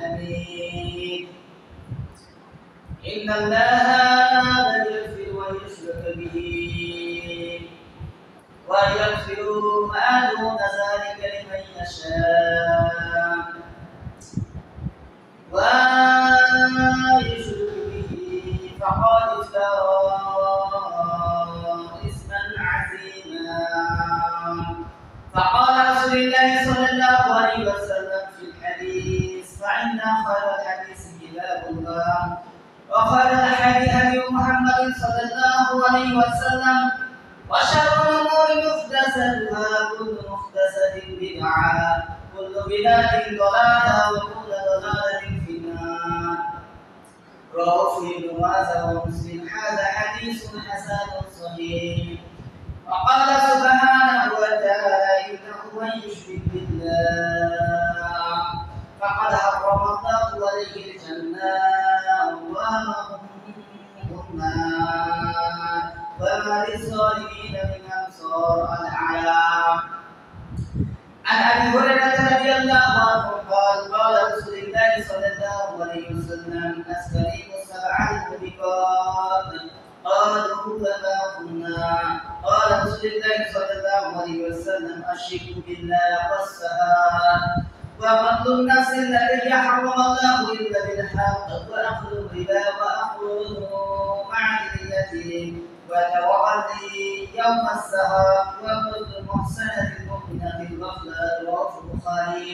حميد. إن الله لا يغفر أن يشرك به ويغفر ما دون ذلك لمن يشاء ويشرك به فقد افترى إثما عظيما. فقال رسول الله صلى الله عليه وسلم في الحديث: فإن خير الحديث كتاب الله وخير الهدي هدي محمد صلى الله عليه وسلم وشر الأمور محدثاتها كل محدثة بدعة كل بدعة ضلالة وكل ضلالة في النار. رواه ابن ماجه ومسلم. هذا حديث حسن صحيح. وقال سبحانه وتعالى: إنه من يشرك بالله فقد حرم الله عليه الجنة ومأواه النار وما للظالمين من أنصار. الآية. عن أبي هريرة رضي الله عنه قال: قال رسول الله صلى الله عليه وسلم: أستريق السبع الموبقات. قالوا: وما كنا. قال رسول الله صلى الله عليه وسلم: الشرك بالله والسحر وقتل النفس التي حرم الله إلا بالحق وأخذ الربا وأخذ معد اليتيم وتولي يوم السهر وكل محسنة مؤمنة الغفلة. رواه البخاري.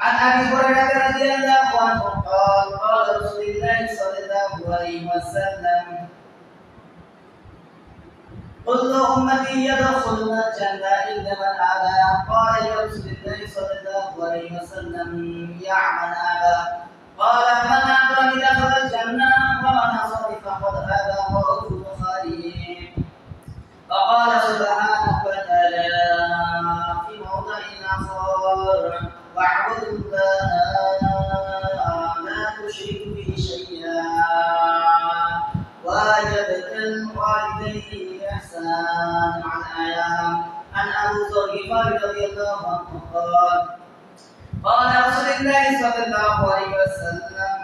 عن أبي هريرة رضي الله عنه قال: قال رسول الله صلى الله عليه وسلم: كل أمتي يدخلون الجنة إلا من أبى. قال: يا رسول الله صلى الله عليه وسلم: يا من أبى؟ قال: من أطاعني دخل الجنة ومن عصاني فقد أبى. رواه البخاري. فقال سبحانه وتعالى في موضع آخر: واعبدوا الله لا تشركوا به شيئا وبالوالدين إحسانا. عن آية. عن أبو ذر الغفاري رضي الله عنه قال: قال رسول الله صلى الله عليه وسلم: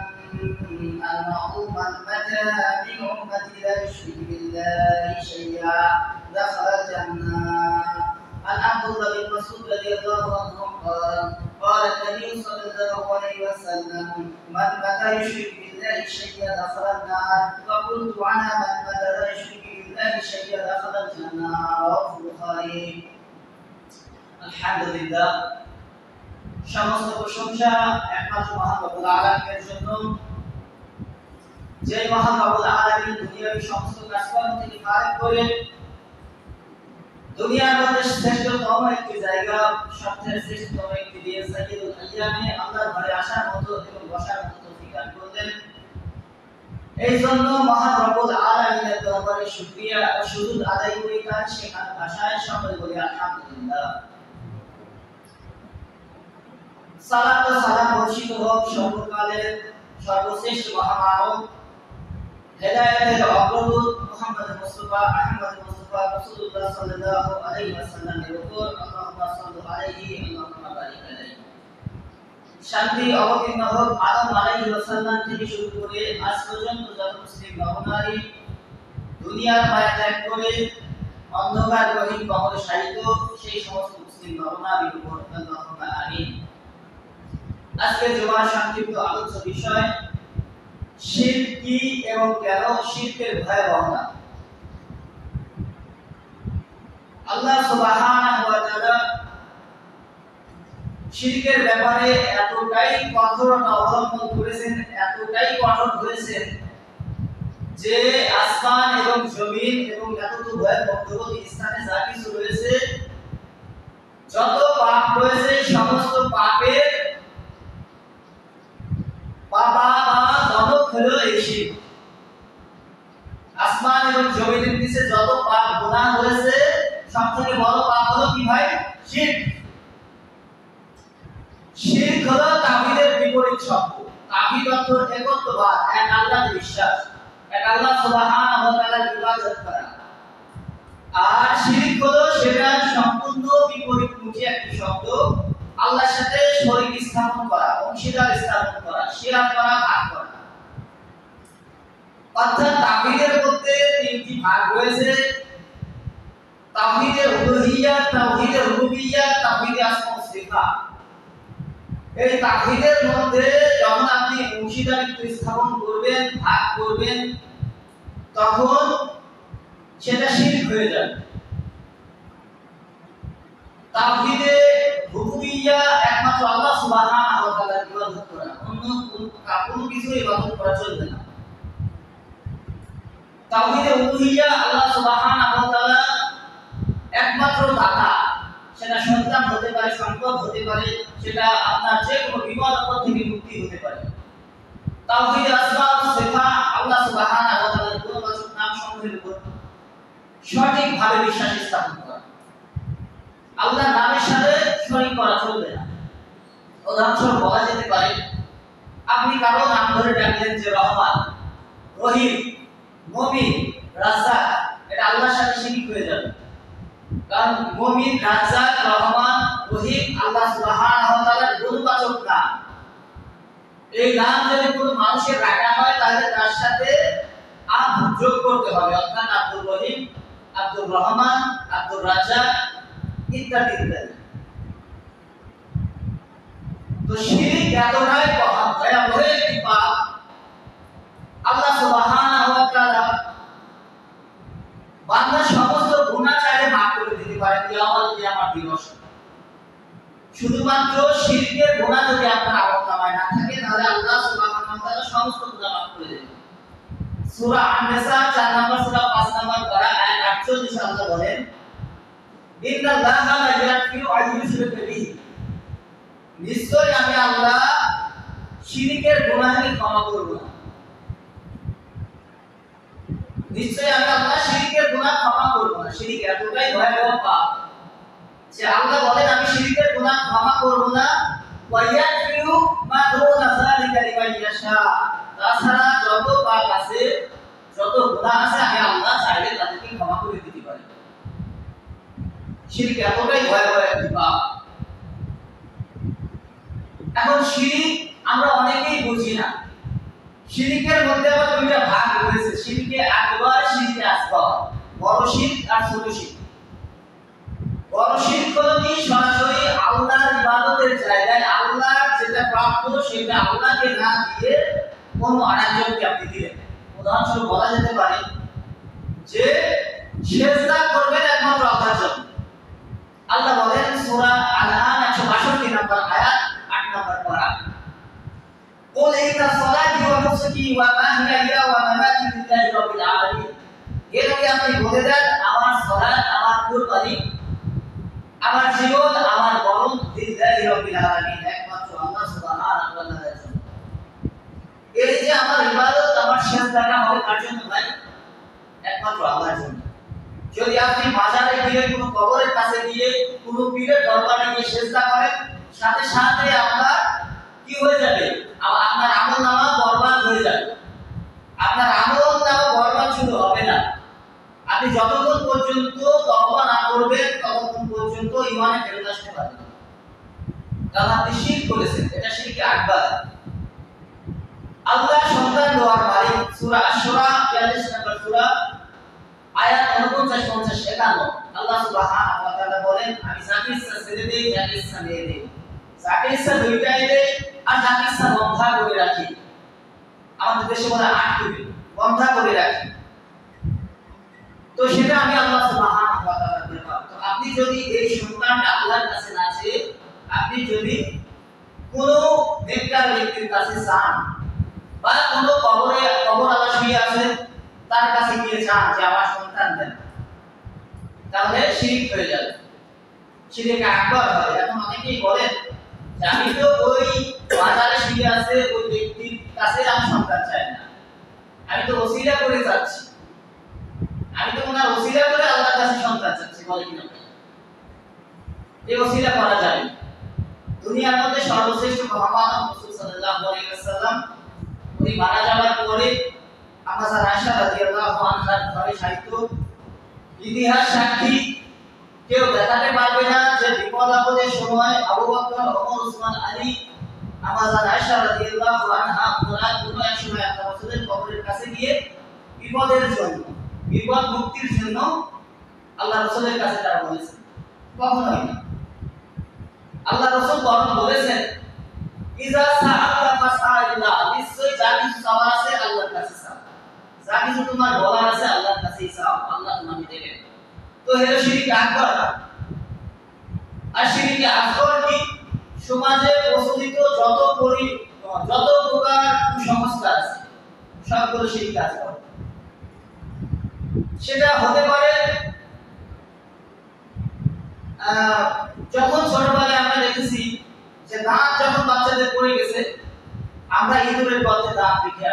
المعلوم متى من أمتي لا يشرك بالله شيئا دخل الجنة. عن عبد الله بن مسعود رضي الله عنه قال: قال النبي صلى الله عليه وسلم: من متى يشرك بالله شيئا دخل النار. فقلت: أنا من متى لا يشرك بالله شيئا دخل الجنة. رواه البخاري. আলহামদুলিল্লাহ, সমস্ত প্রশংসা একমাত্র মহান রব্বুল আলামিনের জন্য, যে মহান রব্বুল আলামিন দুনিয়ার সমস্ত কাজকর্ম থেকে ফারাক করে দুনিয়ার মধ্যে শ্রেষ্ঠতম একটি জায়গা, সবচেয়ে শ্রেষ্ঠতম একটি দিন সাইয়্যিদুল আইয়ামে আল্লাহর ঘরে আসার মতো এবং বসার মতো তৌফিক দান করলেন। এই জন্য মহান রব্বুল আলামিনের দরবারে শুকরিয়া ও সুজুদ আদায় করি। তার শেখানো ভাষায় সকলে বলি আলহামদুলিল্লাহ। সালাত ও সালাম বর্ষিত হোক সর্বকালের সর্বশ্রেষ্ঠ মহামানব, হেদায়েতের অগ্রদূত মুহাম্মদ মুস্তাফা আহমদ মুস্তাফা রাসূলুল্লাহ সাল্লাল্লাহু আলাইহি ওয়াসাল্লামের উপর। আল্লাহুম্মা সাল্লি আলাইহি আল্লাহুম্মা বারিক আলাইহি। শান্তি অবতীর্ণ হোক আদম আলাইহিস সালাম থেকে শুরু করে আজ পর্যন্ত যত মুসলিম নরনারী দুনিয়ার মায়া ত্যাগ করে অন্ধকার গহীন কবরে শায়িত সেই সমস্ত মুসলিম নরনারীর উপর। আল্লাহুম্মা আমিন। আজকে জুমার সংক্ষিপ্ত আলোচ্য বিষয় শিরক কি এবং কেন শিরকের ভয়াবহতা। আল্লাহ সুবহানাহু ওয়া তাআলা শিরকের ব্যাপারে এতটাই কঠোরতা অবলম্বন করেছেন, এতটাই কঠোর হয়েছেন যে আসমান এবং জমিন এবং এতটুকু মধ্যবর্তী স্থানে যা কিছু রয়েছে, যত পাপ রয়েছে, সমস্ত পাপের বাবা বা জনক হলো এই শিরক। আসমান এবং জমিনের নিচে যত পাপ গুনাহ হয়েছে, সবথেকে বড় পাপ হলো কি ভাই? শিরক। শিরক হলো তাওহীদের বিপরীত শব্দ। তাওহীদ অর্থ একত্ববাদ, এক আল্লাহর বিশ্বাস, এক আল্লাহ সুবহানাহু ওয়া তাআলার ইবাদত করা। আর শিরক হলো সেটা সম্পূর্ণ বিপরীতমুখী একটি শব্দ। আল্লাহর সাথে শরীক স্থাপন করা, অংশীদার স্থাপন করা, শিরক করা, ভাগ করা। অর্থাৎ তাওহীদের মধ্যে তিনটি ভাগ রয়েছে: তাওহীদে উলুহিয়্যাত, তাওহীদে রুবুবিয়্যাত, তাওহীদে আসমা ওয়া সিফাত। এই তাওহীদের মধ্যে যখন আপনি অংশীদারিত্ব স্থাপন করবেন, ভাগ করবেন, তখন সেটা শিরক হয়ে যাবে। তাওহীদে রুবুবিয়্যাহ একমাত্র আল্লাহ সুবহানাহু ওয়া তাআলার ইবাদত করা, অন্য কোনো কিছু ইবাদত করা চলবে না। তাওহীদে উলুহিয়্যাহ আল্লাহ সুবহানাহু ওয়া তাআলা একমাত্র দাতা, সেটা সন্তান হতে পারে, সম্পদ হতে পারে, সেটা আপনার যে কোনো বিপদ আপদ থেকে মুক্তি হতে পারে। তাওহীদে আসমা ওয়া সিফাত আল্লাহ সুবহানাহু ওয়া তাআলার গুণবাচক নাম সমূহের উপর সঠিকভাবে বিশ্বাস স্থাপন করা। আল্লাহর নামের সাথে শরীক করা চলবে না। উদাহরণস্বরূপ বলা যেতে পারে, আপনি কারো নাম ধরে ডাকলেন যে রহমান, রহিম, মুমিন, রাজ্জাক, এটা আল্লাহর সাথে শিরক হয়ে যাবে। কারণ মুমিন, রাজ্জাক, রহমান, রহিম আল্লাহ সুবহানাহু ওয়া তাআলার গুণবাচক নাম। এই নাম যদি কোনো মানুষের রাখা হয় তাহলে তার সাথে আব যোগ করতে হবে, অর্থাৎ আব্দুর রহিম, আব্দুর রহমান, আব্দুর রাজ্জাক ইত্যাদি ইত্যাদি। তো শিরক এতটাই ভয়াবহ একটি পাপ, আল্লাহ সুবহানাহু ওয়া তাআলা বান্দার সমস্ত গুনাহ চাইলে মাফ করে দিতে পারেন কিয়ামত দিবসে। শুধুমাত্র শিরকের গুনাহ যদি আপনার আমলনামায় না থাকে তাহলে আল্লাহ সুবহানাহু ওয়া তাআলা সমস্ত গুনাহ মাফ করে দেবেন। সূরা আন-নিসা 4 নম্বর সূরা 5 নম্বর পারা আয়াত 48 আল্লাহ বলেন, ইন্নাল্লাহা লা ইয়াগফিরু আন ইউশরাকা বিহি, নিশ্চয় আমি আল্লাহ শিরকের গুনাহকে ক্ষমা করব না। নিশ্চয় আমি আল্লাহ শিরকের গুনাহ ক্ষমা করব না। শিরক এতটাই ভয়াবহ পাপ যে আল্লাহ বলেন আমি শিরকের গুনাহ ক্ষমা করব না। ওয়া ইয়াগফিরু মা দুনা যালিকা লিমান ইয়াশা, তাছাড়া যত পাপ আছে, যত গুনাহ আছে আমি আল্লাহ চাইলে তাদেরকে ক্ষমা করে দিতে পারি। শিরক এতটাই ভয়াবহ একটি পাপ। এখন শিরক আমরা অনেকেই বুঝি না। শিরকের মধ্যে আবার দুইটা ভাগ রয়েছে, শিরকে আকবার, শিরকে আসগর, বড় শিরক আর ছোট শিরক। বড় শিরক হলো কি সরাসরি আল্লাহর ইবাদতের জায়গায় আল্লাহর যেটা প্রাপ্য সেটা আল্লাহকে না দিয়ে কোনো আরেকজনকে আপনি দিলেন। উদাহরণস্বরূপ বলা যেতে পারে যে সিজদা করবেন একমাত্র আল্লাহর জন্য। আল্লাহ বলেন সূরা আল-আনআম 162 নম্বর আয়াত 8 নম্বর পারা, قل إن صلاتي ونسكي ومحياي ومماتي لله رب العالمين। এর আগে আপনি বলে দেন আমার সালাত, আমার কুরবানি, আমার জীবন, আমার মরণ লিল্লাহি রাব্বিল আলামিন, একমাত্র আল্লাহ সুবহানাহু ওয়া তাআলার জন্য। এই যে আমার ইবাদত, আমার সিজদাটা হবে কার জন্য ভাই? একমাত্র আল্লাহর জন্য। যদি আপনি মাজারে গিয়ে কোনো কবরের কাছে গিয়ে কোনো পীরের দরবারে গিয়ে সিজদা করেন, সাথে সাথে আপনার কি হয়ে যাবে? আপনার আমলনামা বরবাদ হয়ে যাবে। আপনার আমলনামা বরবাদ শুধু হবে না, আপনি যতক্ষণ পর্যন্ত তওবা না করবেন ততক্ষণ পর্যন্ত ঈমানে ফেরত আসতে পারবেন না। কারণ আপনি শিরক করেছেন, এটা শিরকে আকবার। আল্লাহ সন্তান দেওয়ার মালিক। সূরা আশ-শুরা 42 নম্বর সূরা আয়াত 49 50 51 আল্লাহ সুবহানাহু ওয়া তাআলা বলেন, আমি যাকে ইচ্ছা ছেড়ে দেই, যাকে ইচ্ছা মেরে দেই, যাকে ইচ্ছা দুইটাই দেই, আর যাকে ইচ্ছা বন্ধা করে রাখি। আমাদের দেশে বলে আটকে বন্ধা করে রাখি। তো সেটা আমি আল্লাহ সুবহানাহু ওয়া তাআলার ব্যাপার। তো আপনি যদি এই সন্তানটা আল্লাহর কাছে না চেয়ে আপনি যদি কোনো নেককার ব্যক্তির কাছে চান বা কোনো কবর আল্লাহ শুয়ে আছেন তার কাছে গিয়ে চান যে আমার সন্তান দেন, তাহলে শিরক হয়ে যাবে, শিরক আকবার হয়। এখন অনেকেই বলেন যে আমি তো ওই মাজারে শুয়ে আছে ওই ব্যক্তির কাছে আমি সন্তান চাই না, আমি তো ওসিলা করে যাচ্ছি, আমি তো ওনার ওসিলা করে আল্লাহর কাছে সন্তান চাচ্ছি, বলে কিনা? এই ওসিলা করা যাবে। দুনিয়ার মধ্যে সর্বশ্রেষ্ঠ মুহাম্মদ রাসূল সাল্লাল্লাহু আলাইহি ওয়াসাল্লাম উনি মারা যাওয়ার পরে আম্মা আয়েশা রাদিয়াল্লাহু আনহার ঘরে সাহিত্য ইতিহাস সাক্ষী কেউ দেখাতে পারবে না যে যে বিপদ আপদের সময় আবু বকর, ওমর, উসমান, আলী, আমাজান আয়েশা রাদিয়াল্লাহু আনহা ওরা কোনো এক সময় আল্লাহ রাসূলের কবরের কাছে গিয়ে বিপদের জন্য, বিপদ মুক্তির জন্য আল্লাহ রাসূলের কাছে তারা বলেছে। কখনোই না। আল্লাহ রাসূল বরং বলেছেন, ইজা সাআলতা ফাসআলিল্লাহ, নিশ্চয়ই যা কিছু চাওয়ার আছে আল্লাহর কাছে চাও, যা কিছু তোমার বলার আছে আল্লাহর কাছেই চাও, আল্লাহ তোমাকে দেবেন। তো হলো শিরক আকবার। আর শিরক আসগর কি? সমাজে প্রচলিত যত প্রকার কুসংস্কার আছে সবগুলো শিরক আসগর। সেটা হতে পারে যখন ছোটবেলায় আমরা দেখেছি যে দাঁত যখন বাচ্চাদের পড়ে গেছে, আমরা ইঁদুরের গর্তে দাঁত রেখে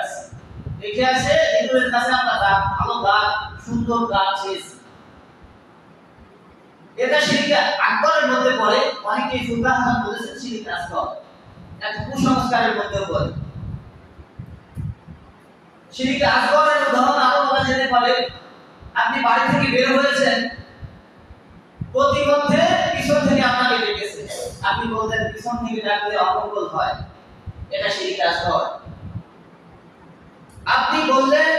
আসে ইঁদুরের কাছে আমরা দাঁত, ভালো দাঁত, সুন্দর দাঁত চেয়েছি। এটা শিরক আকবরের মধ্যে পড়ে। অনেকে ফুকাহা বলেছেন শিরক আসগর, একটা কুসংস্কারের মধ্যে পড়ে। শিরক আসগরের উদাহরণ আরো বলা যেতে পারে, আপনি বাড়ি থেকে বের হয়েছেন, প্রতিমধ্যে পিছন থেকে আপনাকে ডেকেছে, আপনি বলতেন পিছন থেকে ডাকলে অমঙ্গল হয়, এটা শিরক আসগর। আপনি বললেন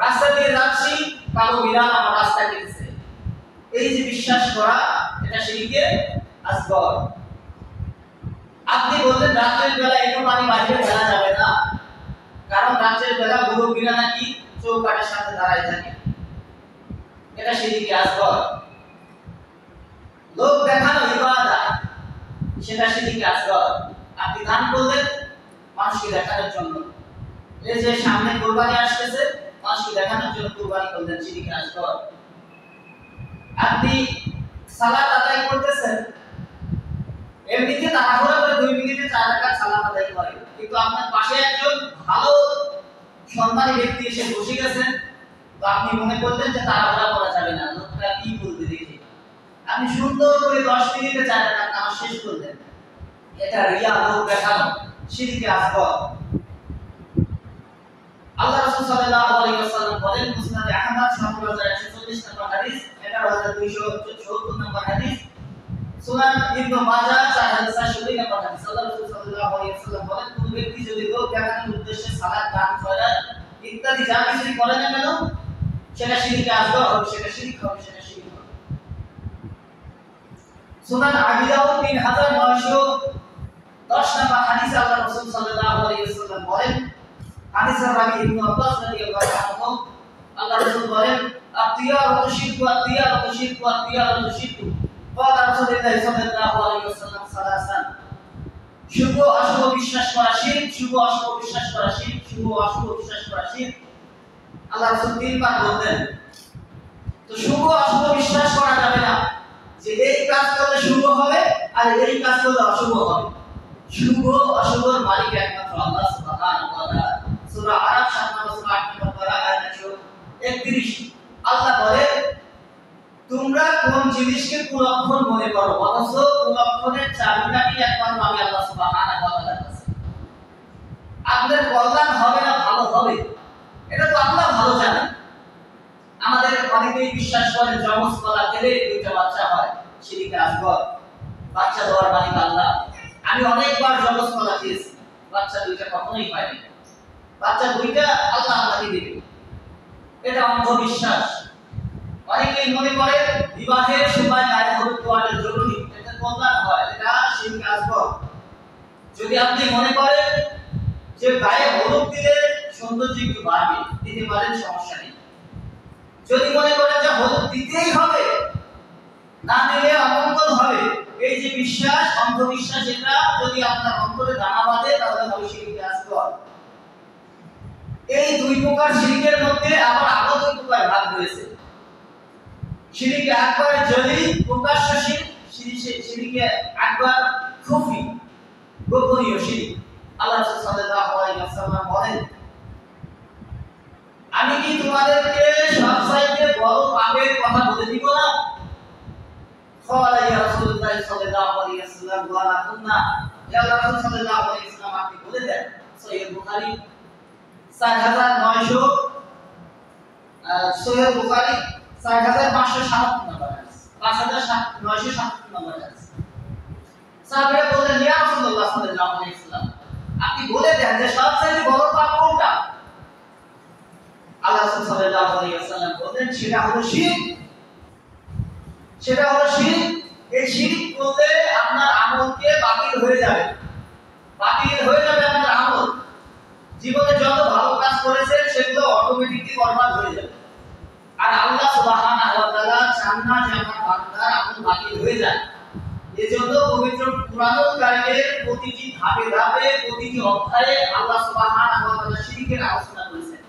রাস্তা দিয়ে যাচ্ছি, কালো বিড়াল আমার রাস্তা কেটেছে, এই যে বিশ্বাস করা, এটা শিরক আসগর। আপনি বললেন রাতের বেলা একটু পানি বাইরে ফেলা যাবে না, কারণ রাতের বেলা মুরব্বীরা নাকি চৌকাঠের সাথে দাঁড়ায় থাকে, এটা শিরক আসগর। লোক দেখানো ইবাদত, সেটা শিরক আসগর। আপনি দান করলেন মানুষকে দেখানোর জন্য, এই যে সামনে কুরবানি আসতেছে, মানুষকে দেখানোর জন্য কুরবানি করলেন, শিরক আসগর। আপনি সালাত আদায় করতেছেন, এমনিতে তাড়াহুড়া করে 2 মিনিটে 4 রাকাত সালাত আদায় করেন, কিন্তু আপনার পাশে একজন ভালো সম্মানী ব্যক্তি এসে বসে গেছেন, তো আপনি মনে করলেন যে তাড়াহুড়া করা যাবে না, লোকটা কি বলবে দেখে আপনি সুন্দর করে 10 মিনিটে 4 রাকাত নামাজ শেষ করলেন, এটা রিয়া, লোক দেখানো, শিরক আসগর। আল্লাহ রাসূল সাল্লাল্লাহু আলাইহি ওয়াসাল্লাম বলেন, মুসনাদ আহমদ 7140 নম্বর হাদিস, 11270 নম্বর হাদিস, সুনান ইবনে মাজাহ 4420 নম্বর হাদিস, আল্লাহ রাসূল সাল্লাল্লাহু আলাইহি ওয়াসাল্লাম বলেন, কোন ব্যক্তি যদি লোক দেখানোর উদ্দেশ্যে সালাত, দান, খয়রাত ইত্যাদি যা কিছু করে না কেন, সেটা শিরক আসগর হবে, সেটা শিরক হবে। সুনান আবি দাউদ 3910 নম্বর হাদিসে আল্লাহ রাসূল সাল্লাল্লাহু আলাইহি ওয়াসাল্লাম বলেন, হাদিসের রাবী ইবনে আব্বাস রাদিয়াল্লাহু আনহু, আল্লাহ রাসূল বলেন, আতিয়ারাতু শিরকু, আতিয়ারাতু শিরকু, আতিয়ারাতু শিরকু, ক্বালা রাসূলুল্লাহ সাল্লাল্লাহু আলাইহি ওয়াসাল্লাম সালাসান, শুভ অশুভ বিশ্বাস করা শিরক, শুভ অশুভ বিশ্বাস করা শিরক, শুভ অশুভ বিশ্বাস করা শিরক, আল্লাহ রাসূল 3 বার বললেন। তো শুভ অশুভ বিশ্বাস করা যাবে না যে এই কাজ করলে শুভ হবে আর এই কাজ করলে অশুভ হবে। শুভ অশুভর মালিক একমাত্র আল্লাহ সুবহানাহু ওয়া তাআলা। সূরা আরাফ 7 নম্বর সূরা 8 নম্বর পারা আয়াত 131, আল্লাহ বলে, তোমরা কোন জিনিসকে কুলক্ষণ মনে করো, অথচ কুলক্ষণের চাবিকাঠি একমাত্র আমি আল্লাহ সুবহানাহু ওয়া তাআলার কাছে। আপনাদের কল্যাণ হবে না ভালো হবে, এটা তো আল্লাহ ভালো জানেন। আমাদের অনেকেই বিশ্বাস করেন জমজ কলা খেলে 2টা বাচ্চা হয়, শিরক আসগর। বাচ্চা দেওয়ার মালিক আল্লাহ। আমি অনেকবার জমজ কলা খেয়েছি, বাচ্চা 2টা কখনোই হয়নি, বাচ্চা 2টা আল্লাহ আমাকে দিবে, এটা অন্ধবিশ্বাস। অনেকেই মনে করে বিবাহের সময় গায়ে হলুদ দেওয়াটা জরুরি, এটা কল্যাণ হয়, এটা শিরক আসগর। যদি আপনি মনে করেন যে গায়ে হলুদ দিলে সৌন্দর্য একটু বাড়বে, দিতে পারেন, সমস্যা নেই। যদি মনে করেন যে হলুদ দিতেই হবে, না দিলে অমঙ্গল হবে, এই যে বিশ্বাস, অন্ধবিশ্বাস, এটা যদি আপনার অন্তরে দানা বাঁধে তাহলে হবে শিরক আসগর। এই 2 প্রকার শিরকের মধ্যে আবার আরো 2 প্রকার ভাগ রয়েছে। শিরক আকবার যদি প্রকাশ্য শিরক, শিরক আকবার খুফি, গোপনীয় শিরক। আল্লাহ রাসূল সাল্লাল্লাহু আলাইহি ওয়াসাল্লাম বলেন, আমি কি তোমাদেরকে সবচাইতে বড় পাপের কথা বলে দিব না? ক্বালা ইয়া রাসূলুল্লাহ সাল্লাল্লাহু আলাইহি ওয়াসাল্লাম, ওয়ালা কুননা, ইয়া আল্লাহ রাসূল সাল্লাল্লাহু আলাইহি ওয়াসাল্লাম আপনি বলে দেন। সহিহ বুখারী 4900, সহিহ বুখারী 4557 নম্বর হাদিস, 5 5967 নম্বর হাদিস। সাহাবীরা বললেন, ইয়া রাসূলুল্লাহ সাল্লাল্লাহু আলাইহি ওয়াসাল্লাম, আপনি বলে দেন যে সবচেয়ে বড় পাপ কোনটা? আল্লাহ রাসূল সাল্লাল্লাহু আলাইহি ওয়াসাল্লাম বলেন, সেটা হলো শিরক। সেটা হলো শিরক। এই শিরক করলে আপনার আমলকে বাতিল হয়ে যাবে। বাতিল হয়ে যাবে আপনার আমল। জীবনে যত ভালো কাজ করেছেন সেগুলো অটোমেটিক্যালি বরবাদ হয়ে যাবে। আর আল্লাহ সুবহানাহু ওয়া তাআলা চান না যে আমার বান্দার আমল বাতিল হয়ে যায়। এজন্য পবিত্র কুরআনুল কারীমের প্রতিটি ধাপে ধাপে প্রতিটি অধ্যায়ে আল্লাহ সুবহানাহু ওয়া তাআলা শিরকের আলোচনা করেছেন।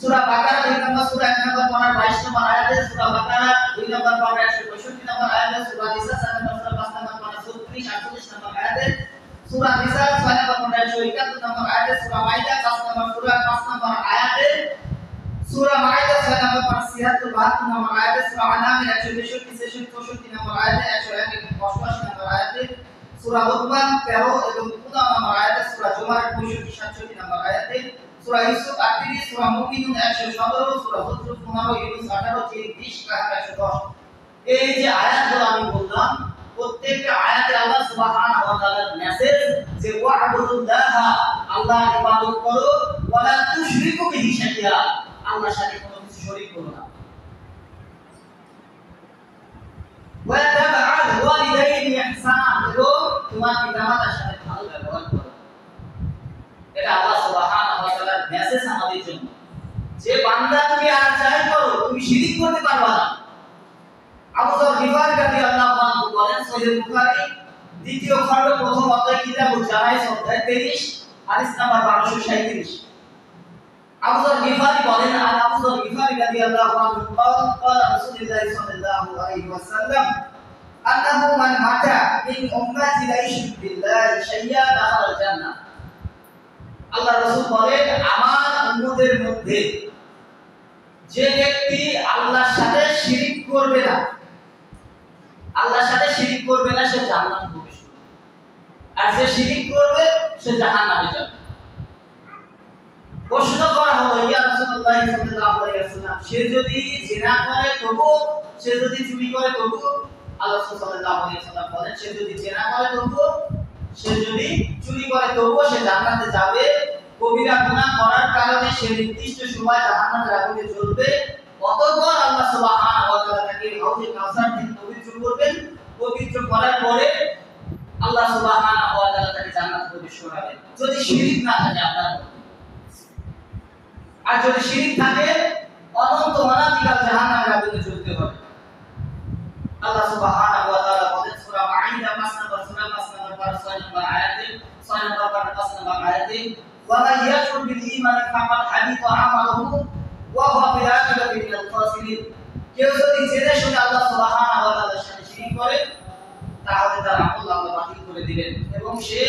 সূরা বাকারা 2 নম্বর সূরা 1 নম্বর পারা 22 নম্বর আয়াতে, সূরা বাকারা 2 নম্বর পারা 165 নম্বর আয়াতে, সূরা নিসা 4 নম্বর সূরা 5 নম্বর পারা 36 48 নম্বর আয়াতে, সূরা নিসা 6 নম্বর পারা 171 নম্বর আয়াতে, সূরা মাইদা 5 নম্বর সূরা 5 নম্বর আয়াতে, সূরা মাইদা 6 নম্বর পারা 76 72 নম্বর আয়াতে, সূরা আনাম 162 63 64 নম্বর আয়াতে, 101 88 নম্বর আয়াতে, সূরা লুকমান 13 এবং 15 নম্বর আয়াতে, সূরা জুমার 65 67 নম্বর আয়াতে, সূরা ইউসুফ 38, সূরা মুমিনুন 117, সূরা হুজুর 15, ইউনূস 18, 20 110। এই যে আয়াতগুলো আমি বললাম, প্রত্যেকটা আয়াতে আল্লাহ সুবহানাহু ওয়া তাআলার মেসেজ যে ওয়া'বুদুল্লাহ, আল্লাহর ইবাদত করো, ওয়ালা তুশরিকু বিহি শাইআ, আল্লাহর সাথে কোনো কিছু শরীক করো না। ওয়া তাবআদ ওয়ালিদাইনি ইহসান, এবং তোমার পিতামাতার সাথে ভালো ব্যবহার করো। এটা আল্লাহ সুবহানাহু ওয়া তাআলার মেসেজ আমাদের জন্য, যে বান্দা তুমি আর যাই করো তুমি শিরক করতে পারবা না। আবু যর গিফারি রাদিয়াল্লাহু আনহু বলেন, সহিহ বুখারী দ্বিতীয় খণ্ড প্রথম অধ্যায় কিতাবুল জানাইজ অধ্যায় 23 হাদিস নাম্বার 1237। আবু যর গিফারি বলেন, আর আবু যর গিফারি রাদিয়াল্লাহু আনহু قال রাসূলুল্লাহ সাল্লাল্লাহু আলাইহি ওয়াসাল্লাম আন্নাহু মান মাতা মিন উম্মতি লা ইশরিক বিল্লাহি শাইআ দাখালাল জান্নাহ। আল্লাহ রাসূল বলেন, আমার উম্মতের মধ্যে যে ব্যক্তি আল্লাহর সাথে শিরক করবে না, আল্লাহর সাথে শিরক করবে না, সে জান্নাতে প্রবেশ করবে। আর যে শিরক করবে সে জাহান্নামে যাবে। প্রশ্ন করা হলো, ইয়া রাসূলুল্লাহ সাল্লাল্লাহু আলাইহি ওয়াসাল্লাম, সে যদি জিনা করে তবু, সে যদি চুরি করে তবু? আল্লাহ রাসূল সাল্লাল্লাহু আলাইহি ওয়াসাল্লাম বলেন, সে যদি জিনা করে তবু, সে যদি চুরি করে তবু সে জান্নাতে যাবে। কবিরা গুনাহ করার কারণে সে নির্দিষ্ট সময় জাহান্নামের আগুনে জ্বলবে। অতঃপর আল্লাহ সুবহানাহু ওয়া তাআলা তাকে হাউজে কাউসার থেকে পবিত্র করবেন। পবিত্র করার পরে আল্লাহ সুবহানাহু ওয়া তাআলা তাকে জান্নাতে প্রবেশ করাবেন, যদি শিরক না থাকে আপনার মধ্যে। আর যদি শিরক থাকে, অনন্ত অনাদিকাল জাহান্নামের আগুনে জ্বলতে হবে। আল্লাহ সুবহানাহু ওয়া তাআলা বলেন, সূরা মাইদা 5 নম্বর সূরা 5 নম্বর পারা 6 নম্বর আয়াতে, 6 নম্বর পারা 5 নম্বর আয়াতে, ওয়া মান ইয়াকুল বিল ঈমানি ফাকাদ হাবিতা আমালুহু ওয়া হুয়া ফিল আখিরাতি মিনাল খাসিরিন। কেউ যদি জেনে শুনে আল্লাহ সুবহানাহু ওয়া তাআলার সাথে শিরক করে, তাহলে তার আমল আল্লাহ বাতিল করে দিবেন এবং সে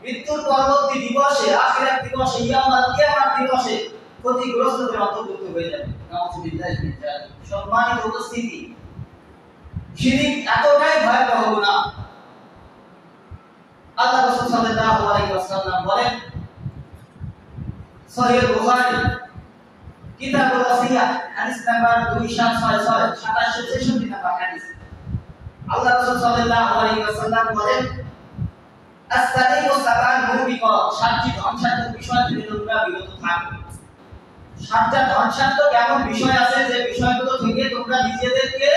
মৃত্যুর পরবর্তী দিবসে, আখিরাত দিবসে, ইয়াউমুল কিয়ামাত দিবসে ক্ষতিগ্রস্তদের অন্তর্ভুক্ত হয়ে যাবে। নাউযুবিল্লাহি মিন যালিক। সম্মানিত উপস্থিতি, শিরক এতটাই ভয়াবহ গুনাহ, আল্লাহ রাসূল সাল্লাল্লাহু আলাইহি ওয়াসাল্লাম বলেন, সহিহ বুখারী কিতাবুল ওয়াসিয়া হাদিস নাম্বার 2766 2766 নম্বর হাদিস, আল্লাহ রাসূল সাল্লাল্লাহু আলাইহি ওয়াসাল্লাম বলেন, আস-সালিমু সাবাল মুবিকাত, সাতটি ধ্বংসাত্মক বিষয় থেকে তোমরা বিরত থাকো। সাতটা ধ্বংসাত্মক এমন বিষয় আছে যে বিষয়গুলো থেকে তোমরা নিজেদেরকে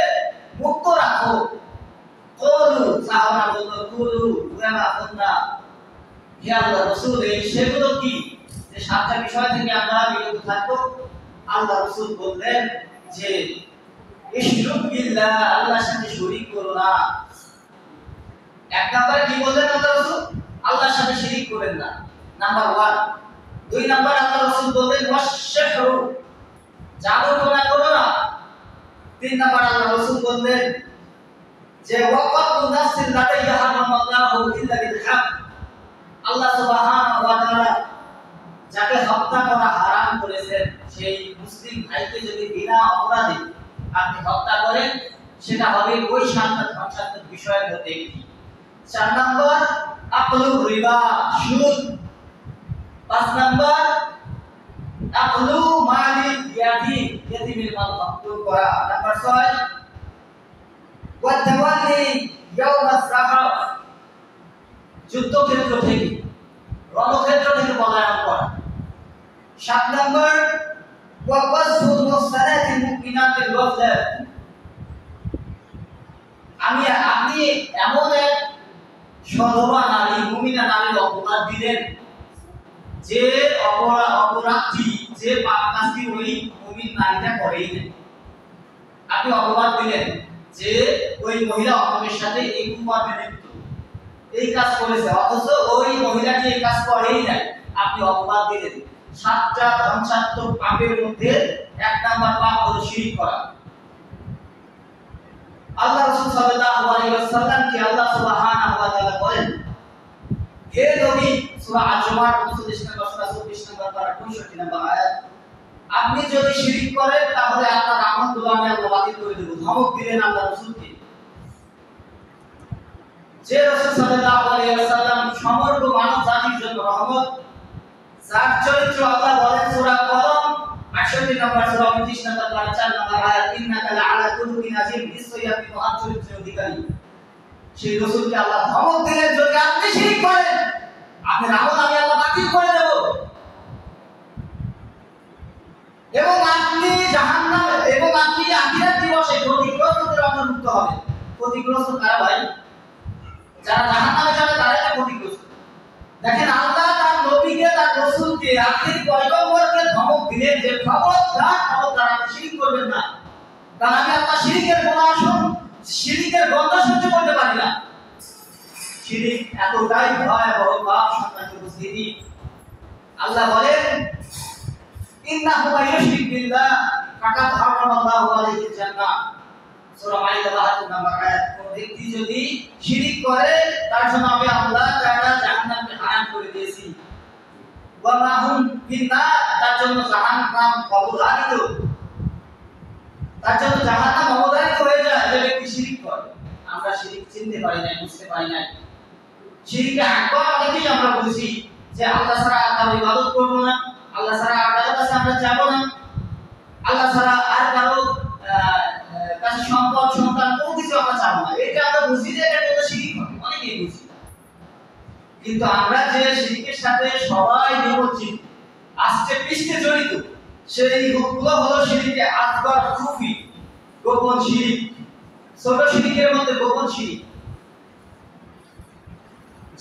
মুক্ত রাখো। কুলু, সাহাবা বলল, কুলু ওয়া কুননা, হে আল্লাহর রাসূল, এই সেগুলো কি যে সাতটা বিষয় থেকে আমরা বিরত থাকবো? আল্লাহ রাসূল বললেন যে ইশরিক বিল্লাহ, আল্লাহর সাথে শরীক করো না। এক নাম্বার কি বললেন আল্লাহ রাসূল? আল্লাহর সাথে শিরক করেন না, নাম্বার 1। 2 নাম্বার আল্লাহ রাসূল বললেন ওয়াশহরু, জাদু টোনা করো না। 3 নাম্বার আল্লাহ রাসূল বললেন যে ওয়াকাতু নাফসিন লাতা ইয়াহরামাল্লাহু ইল্লা বিল হক, আল্লাহ সুবহানাহু ওয়া তাআলা যাকে হত্যা করা হারাম করেছেন, সেই মুসলিম ভাইকে যদি বিনা অপরাধে আপনি হত্যা করেন, সেটা হবে ওই সাতটা ধ্বংসাত্মক বিষয়ের মধ্যে একটি। 4 নাম্বার আকলু রিবা, সুদ। 5 নাম্বার আকলু মালি ইয়াতিম, ইয়াতিমের মাল ভক্ষণ করা। নাম্বার 6 ওয়া তাওয়াল্লি ইয়াওমাজ যাহফ, যুদ্ধক্ষেত্র থেকে, রণক্ষেত্র থেকে পলায়ন করা। 7 নম্বর ওয়া ওয়াসফুল মুহসানাতিল মুমিনাতিল ওয়াফদাত, আপনি এমন এক সধবা নারী, মুমিনা নারীর অপবাদ দিলেন যে অপরাধী, যে পাপ কাজটি ওই মুমিন নারীটা করেই না। আপনি অপবাদ দিলেন যে ওই মহিলা অপরের সাথে এই কুকর্মে লিপ্ত, এই কাজ করেছে, অথচ ওই মহিলাটি এই কাজ করেই নাই। আপনি অপবাদ দিলেন। 7টা ধ্বংসাত্মক পাপের মধ্যে 1 নাম্বার পাপ হলো শিরক করা। আল্লাহ রাসূল সাল্লাল্লাহু আলাইহি ওয়াসাল্লামকে আল্লাহ সুবহানাহু ওয়া তাআলা বলেন, হে নবী, সূরা আজ-জুমার 29 নম্বর সূরা 24 নম্বর পারা 65 নম্বর আয়াত, আপনি যদি শিরক করেন তাহলে আপনার আমলগুলো আমি আল্লাহ বাতিল করে দেব। ধমক দিলেন আল্লাহ রাসূলকে। যে রাসূল সাল্লাল্লাহু আলাইহি ওয়াসাল্লাম সমগ্র মানব জাতির জন্য রহমত, যার চরিত্র আল্লাহ বলেন সূরা কলম 68 নম্বর সূরা 29 নম্বর পারা 4 নম্বর আয়াত, ইন্নাকা লাআলা কুলুকিন আযীম, নিশ্চয়ই আপনি মহান চরিত্রের অধিকারী। সেই রাসূলকে আল্লাহ ধমক দিলেন, যদি আপনি শিরক করেন আপনার আমল আমি আল্লাহ বাতিল করে দেব এবং আপনি জাহান্নাম এবং আপনি আখিরাত দিবসে ক্ষতিগ্রস্তদের অন্তর্ভুক্ত হবেন। ক্ষতিগ্রস্ত কারা ভাই? যারা জাহান্নামে যাবে তারাই তো ক্ষতিগ্রস্ত। দেখেন, আল্লাহ তার নবীকে, তার রাসূলকে, আখির পয়গম্বরকে ধমক দিলেন যে খবরদার আপনি শিরক করবেন না, কারণ আমি আল্লাহ শিরকের গন্ধ সহ্য করতে পারি না। শিরক এতটাই ভয়াবহ পাপ, সম্মানিত উপস্থিতি। আল্লাহ বলেন, ইন্নাহু মান ইউশরিক বিল্লাহ ফাকাদ হারামাল্লাহু আলাইহিল জান্নাহ, সূরা মাইদা 72 নম্বর আয়াত। কোন ব্যক্তি যদি শিরক করে তার জন্য আমি আল্লাহ তাআলা জাহান্নামকে হারাম করে দিয়েছি। ওয়া মা হুম ফিন্নার, তার জন্য জাহান্নাম অবধারিত, তার জন্য জাহান্নাম অবধারিত হয়ে যায় যে ব্যক্তি শিরক করে। আমরা শিরক চিনতে পারি না, বুঝতে পারি না। শিরকে আকবার অনেকেই আমরা বুঝি যে আল্লাহ ছাড়া আর কারো ইবাদত করব না, আল্লাহ ছাড়া আর কারো কাছে আমরা যাব না, আল্লাহ ছাড়া আর কারো কাছে সম্পদ সন্তান কোনো কিছু আমরা চাবো না। এটা আমরা বুঝি যে এটা কোনো শিরক হবে, অনেকেই বুঝি। কিন্তু আমরা যে শিরকের সাথে সবাই নিমজ্জিত, আস্তে পৃষ্ঠে জড়িত, সেই গুলো হলো শিরকে আকবার, খুফি, গোপন শিরক। ছোট শিরকের মধ্যে গোপন শিরক।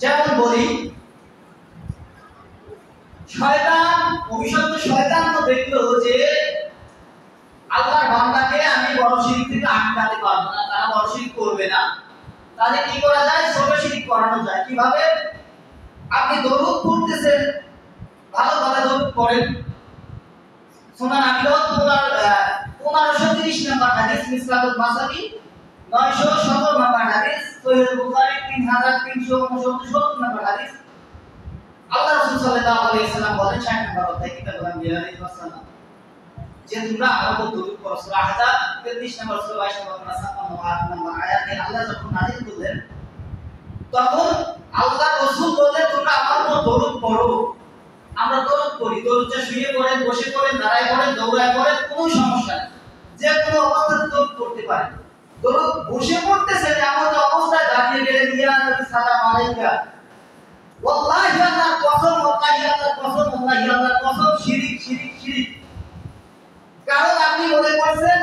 যেমন বলি, শয়তান, অভিশপ্ত শয়তান তো দেখলো যে আল্লাহর বান্দাকে আমি বড় শিরক থেকে আটকাতে পারবো না, তারা বড় শিরক করবে না, তাহলে কি করা যায়? ছোট শিরক করানো যায়। কিভাবে? আপনি দরুদ পড়তেছেন, ভালো ভালো দরুদ পড়েন। সুনান আবি দাউদ 1530 নম্বর হাদিস, মিসকাতুল মাসাবি 917 নম্বর হাদিস, সহিহ বুখারী 3369 নম্বর হাদিস। আল্লাহ রাসূল সাল্লাল্লাহু আলাইহি ওয়াসাল্লাম বলেন 60 নম্বর অধ্যায় কিতাবুল আম্বিয়া যে তোমরা আমার উপর দরুদ পড়ো। সূরা আহজাব 33 নম্বর সূরা 22 নম্বর 56 নম্বর আয়াতে আল্লাহ যখন নাযিল করলেন তখন আল্লাহ রাসূল বললেন তোমরা আমার উপর দরুদ পড়ো। আমরা দরুদ পড়ি, দরুদটা শুয়ে পড়েন, বসে পড়েন, দাঁড়ায় পড়েন, দৌড়ায় পড়েন, কোনো সমস্যা নেই, যে কোনো অবস্থাতে দরুদ পড়তে পারেন। দরুদ বসে পড়তেছেন, এমন অবস্থায় দাঁড়িয়ে গেলেন, ইয়া নবী সালাম আলাইকা, ওয়াল্লাহি আল্লাহর কসম, ওয়াল্লাহি আল্লাহর কসম, ওয়াল্লাহি আল্লাহর কসম, শিরক শিরক শিরক। কারণ আপনি মনে করছেন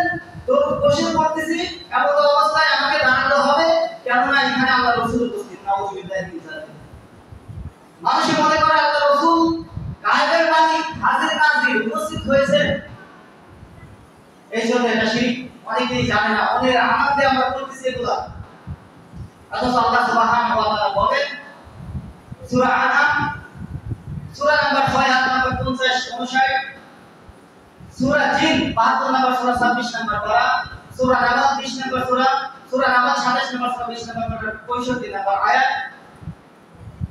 দরুদ বসে পড়তেছি, এমন অবস্থায় আমাকে দাঁড়াতে হবে, কেননা এখানে আল্লাহ রাসূল উপস্থিত। নাউযুবিল্লাহি মিন যালিক। মানুষ মনে করে আল্লাহ রাসূল গায়েবের মালিক, হাজির নাজির উপস্থিত হয়েছে, এই জন্য এটা শিরক। অনেকেই জানে না, অনেক আনন্দে আমরা করতেছি এগুলা। অথচ আল্লাহ সুবহানাহু ওয়া তাআলা বলেন সূরা আনাম সূরা নাম্বার 6 আয়াত নাম্বার 50 59, সূরা জিন 72 নম্বর সূরা 26 নম্বর পারা, সূরা নাবাল 20 নম্বর সূরা নাবাল 27 নম্বর সূরা 20 নম্বর 65 নম্বর আয়াত।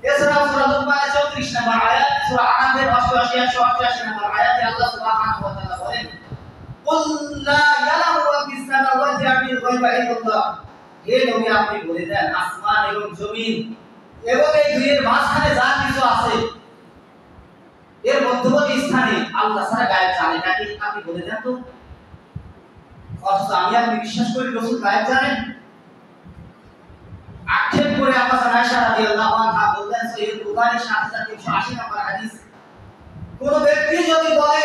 এছাড়াও সূরা লুকমান 34 নম্বর আয়াত, সূরা আনামের 88 188 নম্বর আয়াতে আল্লাহ সুবহানাহু ওয়া তাআলা বলেন কুল লা ইয়ালামু মা ফিস সামাওয়াতি ওয়া ফিল গায়বা ইল্লাল্লাহ। হে নবী, আপনি বলে দেন আসমান এবং জমিন এবং এই দুইয়ের মাঝখানে যা কিছু আছে এর মধ্যবর্তী স্থানে আল্লাহ ছাড়া গায়েব জানে নাকি? আপনি বলে দেন তো। অথচ আমি আপনি বিশ্বাস করি রাসূল গায়েব জানেন? আক্ষেপ করে আম্মা আয়েশা রাদিয়াল্লাহু আনহা বললেন সহিহ বুখারী 7380 নম্বর হাদিস, কোন ব্যক্তি যদি বলে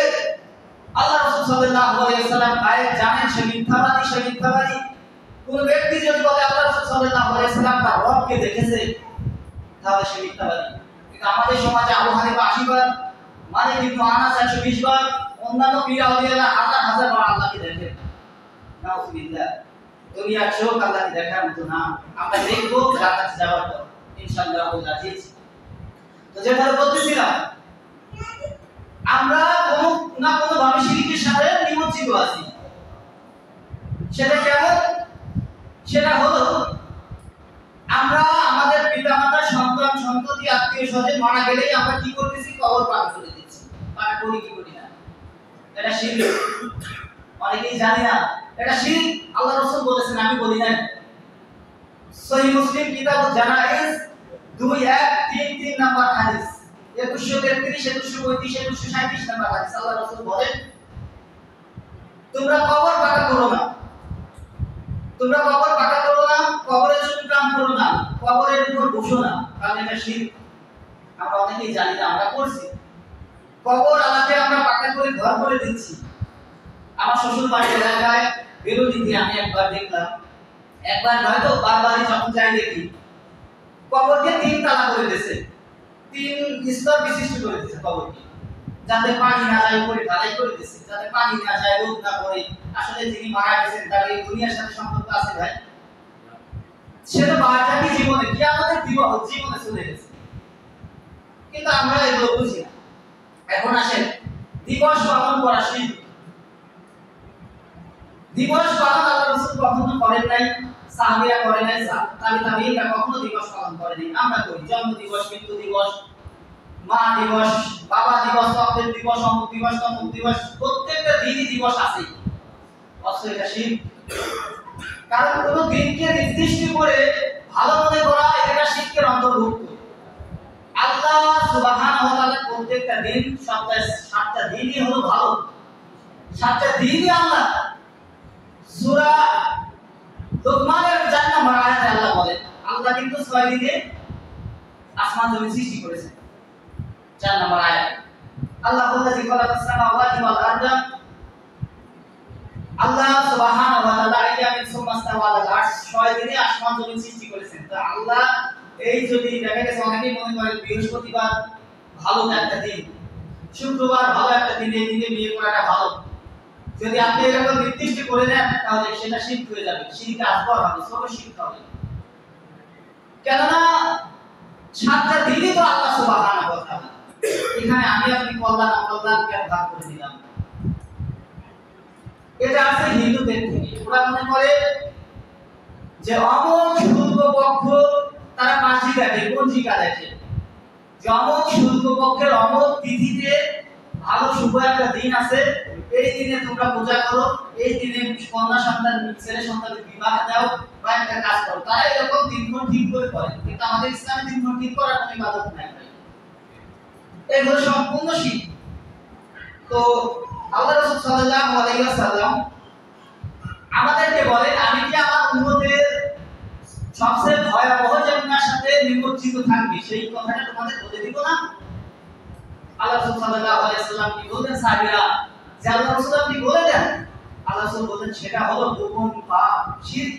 আল্লাহ রাসূল সাল্লাল্লাহু আলাইহি ওয়াসাল্লাম গায়েব জানেন সে মিথ্যাবাদী, কোন ব্যক্তি যদি বলে আল্লাহ রাসূল সাল্লাল্লাহু আলাইহি ওয়াসাল্লাম তার রবকে দেখেছে তাহলে সে মিথ্যাবাদী। কিন্তু আমাদের সমাজে আবু হানিফা 80 বার, মালিক ইবনে আনাস 120 বার, অন্যান্য পীর আউলিয়ারা হাজার বার আল্লাহকে দেখেন। নাউযুবিল্লাহ। দুনিয়ার চোখ আল্লাহকে দেখার মতো না। আমরা দেখবো জান্নাতে যাওয়ার পর ইনশাআল্লাহুল আজিজ। তো যেটা বলতেছিলাম, আমরা কোনো না কোনো ভাবে শিরকের সাথে নিমজ্জিত আছি। সেটা কেমন? সেটা হলো আমরা আমাদের পিতামাতা, সন্তান, সন্ততি, আত্মীয়-স্বজন মারা গেলেই আমরা কি করতেছি? কবর পাক করে দিচ্ছি। পাক করি কি করি না? এটা শিরক। অনেকেই জানে না এটা শিরক। আল্লাহ রাসূল বলেছেন, আমি বলি না। সহিহ মুসলিম কিতাবুল জানাইজ 2133 নম্বর হাদিস, 2133, 2135, 2137 নম্বর হাদিস। আল্লাহ রাসূল বলেন, তোমরা কবর পাকা করো না, কবরের চুনকাম করো না, কবরের উপর বসো না, কারণ এটা শিরক। আমরা অনেকেই জানি না, আমরা করছি। কবর আলাদা আমরা পাকা করে ঘর করে দিচ্ছি। আমার শ্বশুর বাড়ির এলাকায় বেরোলিতে আমি একবার দেখলাম, একবার হয়তো বারবারই যখন যাই দেখি, কবরকে 3 তালা করে দিয়েছে, 3 স্তর বিশিষ্ট করে দিয়েছে কবরকে, যাতে পানি না যায়, উপরে ঢালাই করে দিয়েছে যাতে পানি না যায়, রোদ না পড়ে। আসলে যিনি মারা গেছেন তার এই দুনিয়ার সাথে সম্পর্ক আছে ভাই? সে তো বারজাকি জীবনে, কিয়ামতের জীবনে চলে গেছে, কিন্তু আমরা এগুলো বুঝি না। এখন আসেন, দিবস পালন করা শিরক। দিবস পালন আল্লাহ রাসূল কখনো করেন নাই, সাহাবীরা করেন নাই, তাবিঈরা কখনো দিবস পালন করেনি। আমরা করি। জন্ম দিবস, মৃত্যু দিবস, মা দিবস, বাবা দিবস, অক্ষর দিবস, অমুক দিবস, তমুক দিবস, প্রত্যেকটা দিনই দিবস আছে। অথচ এটা শিরক। কারণ কোন দিনকে নির্দিষ্ট করে ভালো মনে করা এটা শিরকের অন্তর্ভুক্ত। আল্লাহ সুবহানাহু ওয়া তাআলা প্রত্যেকটা দিন, সপ্তাহে 7টা দিনই হলো ভালো, 7টা দিনই আল্লাহ। সূরা লোকমানের 4 নম্বর আয়াতে আল্লাহ বলেন, আল্লাহ কিন্তু 6 দিনে আসমান জমিন সৃষ্টি করেছেন। 4 নম্বর আয়াত আল্লাহ বলেন, খালাকাস সামাওয়াতি ওয়াল আরদা, আল্লাহ সুবহানাহু ওয়া তাআলা ইয়ামিন সুমাস্তাওয়া আলাল আরশ, 6 দিনে আসমান জমিন সৃষ্টি করেছেন। তো আল্লাহ এই যদি দেখা গেছে, অনেকেই মনে করেন বৃহস্পতিবার ভালো একটা দিন, শুক্রবার ভালো একটা দিন, এই দিনে বিয়ে করাটা ভালো। যদি আপনি এরকম নির্দিষ্ট করে দেন তাহলে সেটা শিরক হয়ে যাবে, শিরক আকবর হবে, ছোট শিরক হবে। কেননা 7টা দিনই তো আল্লাহ সুবহানাহু ওয়া তাআলা, এখানে আমি আপনি কল্যাণ অকল্যাণ কেন ভাগ করে দিলাম? এটা আছে হিন্দুদের থেকে। ওরা মনে করে যে অমুক শুক্ল পক্ষ, তারা মাসিক দেখে, পঞ্জিকা দেখে, যে অমুক শুক্ল পক্ষের অমুক তিথিতে ভালো শুভ একটা দিন আছে, এই দিনে তোমরা পূজা করো, এই দিনে কন্যা সন্তান, ছেলে সন্তানের বিবাহ দাও বা একটা কাজ করো। তারা এরকম দিনক্ষণ ঠিক করে করে, কিন্তু আমাদের ইসলামে দিনক্ষণ ঠিক করার কোনো ইবাদত নাই। এগুলো সম্পূর্ণ শিরক। তো আল্লাহ রাসূল সাল্লাল্লাহু আলাইহি ওয়াসাল্লাম আমাদেরকে বলেন, আমি কি আমার উম্মতের সবচেয়ে ভয়াবহ জাহান্নামের সাথে নিমজ্জিত থাকবে সেই কথাটা তোমাদের বলে দিব না? আল্লাহ রাসূল সাল্লাল্লাহু আলাইহি ওয়াসাল্লাম কি বলেন? সাহাবীরা, যে আল্লাহ রাসূল আপনি বলে দেন। আল্লাহ রাসূল বলেন, সেটা হলো গোপন পাপ, শিরক।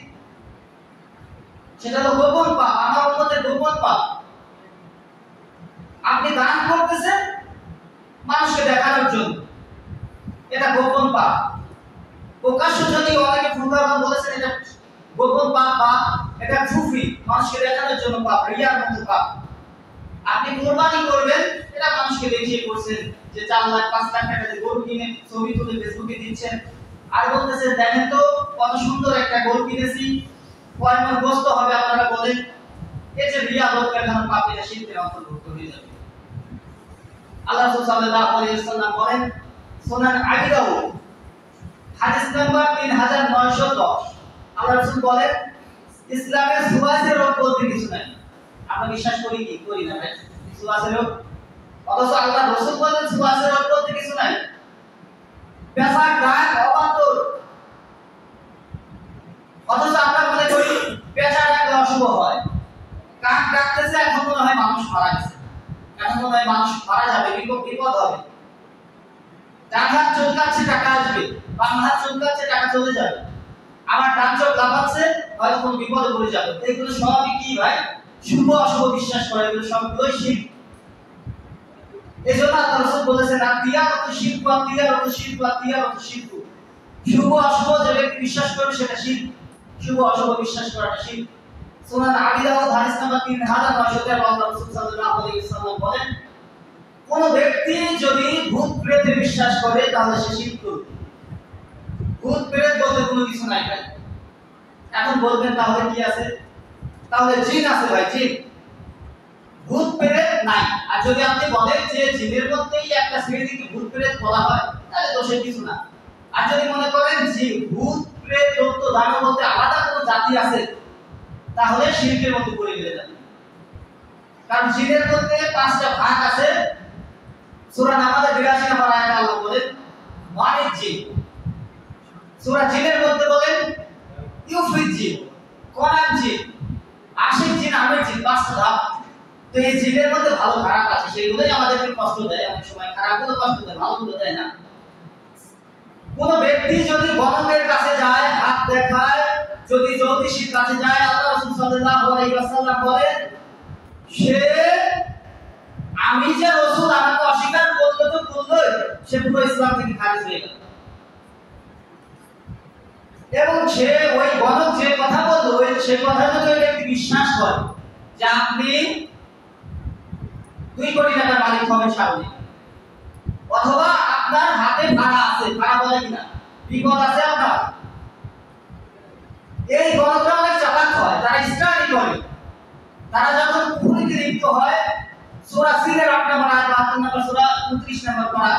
সেটা হলো গোপন পাপ, আমার উম্মতের গোপন পাপ। আপনি দান করতেছেন মানুষকে দেখানোর জন্য, এটা গোপন পাপ। প্রকাশ্য যদি অনেকে ফুলবাগান বলেছেন এটা গোপন পাপ, বা এটা ফুফি, মানুষকে দেখানোর জন্য পাপ, রিয়ার মতো পাপ। আপনি কুরবানি করবেন, এটা মানুষকে দেখিয়ে করছেন যে 4 লাখ 5 লাখ টাকা দিয়ে গরু কিনে ছবি তুলে ফেসবুকে দিচ্ছেন, আর বলতেছেন দেখেন তো কত সুন্দর একটা গরু কিনেছি, কয় মণ গোশত হবে আপনারা বলেন। এই যে রিয়া লোক দেখানো পাপ, এটা শিরকের অন্তর্ভুক্ত হয়ে যাবে। আল্লাহ রাসূল সাল্লাল্লাহু আলাইহি ওয়াসাল্লাম বলেন, সুনান আবি দাউদ হাদিস নাম্বার 3910, আল্লাহ রাসূল বলেন, ইসলামের সুবাসে রোগ বলতে কিছু নাই। আমরা বিশ্বাস করি কি করি না ভাই? সুবাসে রোগ, অথচ আল্লাহ রাসূল বলেন সুবাসে রোগ বলতে কিছু নাই। পেশাব ডাক অবান্তর, অথচ আমরা মনে করি পেশাব ডাকলে অশুভ হয়। ডাকতেছে, এখন মনে হয় মানুষ মারা গেছে, এখন মনে হয় মানুষ মারা যাবে, বিপদ হবে। ডান হাত চলকাচ্ছে, টাকা আসবে, বাম হাত চলকাচ্ছে, টাকা চলে যাবে। আমার ডান চোখ লাফাচ্ছে, হয়তো কোনো বিপদে পড়ে যাবে। এগুলো সবই কি ভাই? শুভ অশুভ বিশ্বাস করে, এগুলো সবগুলোই শিরক। এজন্য আল্লাহ রাসূল বলেছেন, আতিয়ারতু শিরক, আতিয়ারতু শিরক, আতিয়ারতু শিরক। শুভ অশুভ যে ব্যক্তি বিশ্বাস করবে সেটা শিরক, শুভ অশুভ বিশ্বাস করাটা শিরক। সুনান আবি দাউদ হাদিস নাম্বার 3913 আল্লাহ রাসূল সাল্লাল্লাহু আলাইহি ওয়াসাল্লাম বলেন, কোন ব্যক্তি যদি ভূত প্রেতে বিশ্বাস করে তাহলে সে শিরক করবে। ভূত প্রেত বলতে কোনো কিছু নাই ভাই। এখন বলবেন তাহলে কি আছে? তাহলে জিন আছে ভাই, জিন। ভূত প্রেত নাই। আর যদি আপনি বলেন যে জিনের মধ্যেই একটা শ্রেণীকে ভূত প্রেত বলা হয়, তাহলে দোষের কিছু না। আর যদি মনে করেন যে ভূত প্রেত দৈত্য দানব বলতে আলাদা কোনো জাতি আছে, তাহলে শিরকের মধ্যে পড়ে গেলে যাবে। কারণ জিনের মধ্যে 5টা ভাগ আছে। সূরা নামালে 82 নম্বর আয়াতে আল্লাহ বলেন মানিক জিন। সূরা জিনের মধ্যে বলেন ইউফিদ জিন, কোরআন জিন, আশিক জিন, আমির জিন, 5টা ধাপ। তো এই জিনের মধ্যে ভালো খারাপ আছে, সেগুলোই আমাদেরকে কষ্ট দেয়। অনেক সময় খারাপগুলো কষ্ট দেয়, ভালোগুলো দেয় না। কোন ব্যক্তি যদি গণকের কাছে যায়, হাত দেখায়, যদি জ্যোতিষীর কাছে যায়, আল্লাহ রাসূল সাল্লাল্লাহু আলাইহি ওয়াসাল্লাম বলেন, সে আমি যে রাসূল আমাকে অস্বীকার করলো তো করলোই, সে পুরো ইসলাম থেকে খারিজ হয়ে গেল। এবং সে ওই গণক যে কথা বললো, সে কথা যদি ওই ব্যক্তি বিশ্বাস করে যে আপনি 2 কোটি টাকার মালিক হবেন সামনে, অথবা আপনার হাতে ভাড়া আছে, ভাড়া বলে কিনা, বিপদ আছে আপনার। এই গণকরা অনেক চালাক হয়, তারা স্টাডি করে। তারা যখন কুফরিতে লিপ্ত হয়, সূরা সিনের 8 নম্বর আয়াত, 72 নম্বর সূরা 29 নম্বর পারা,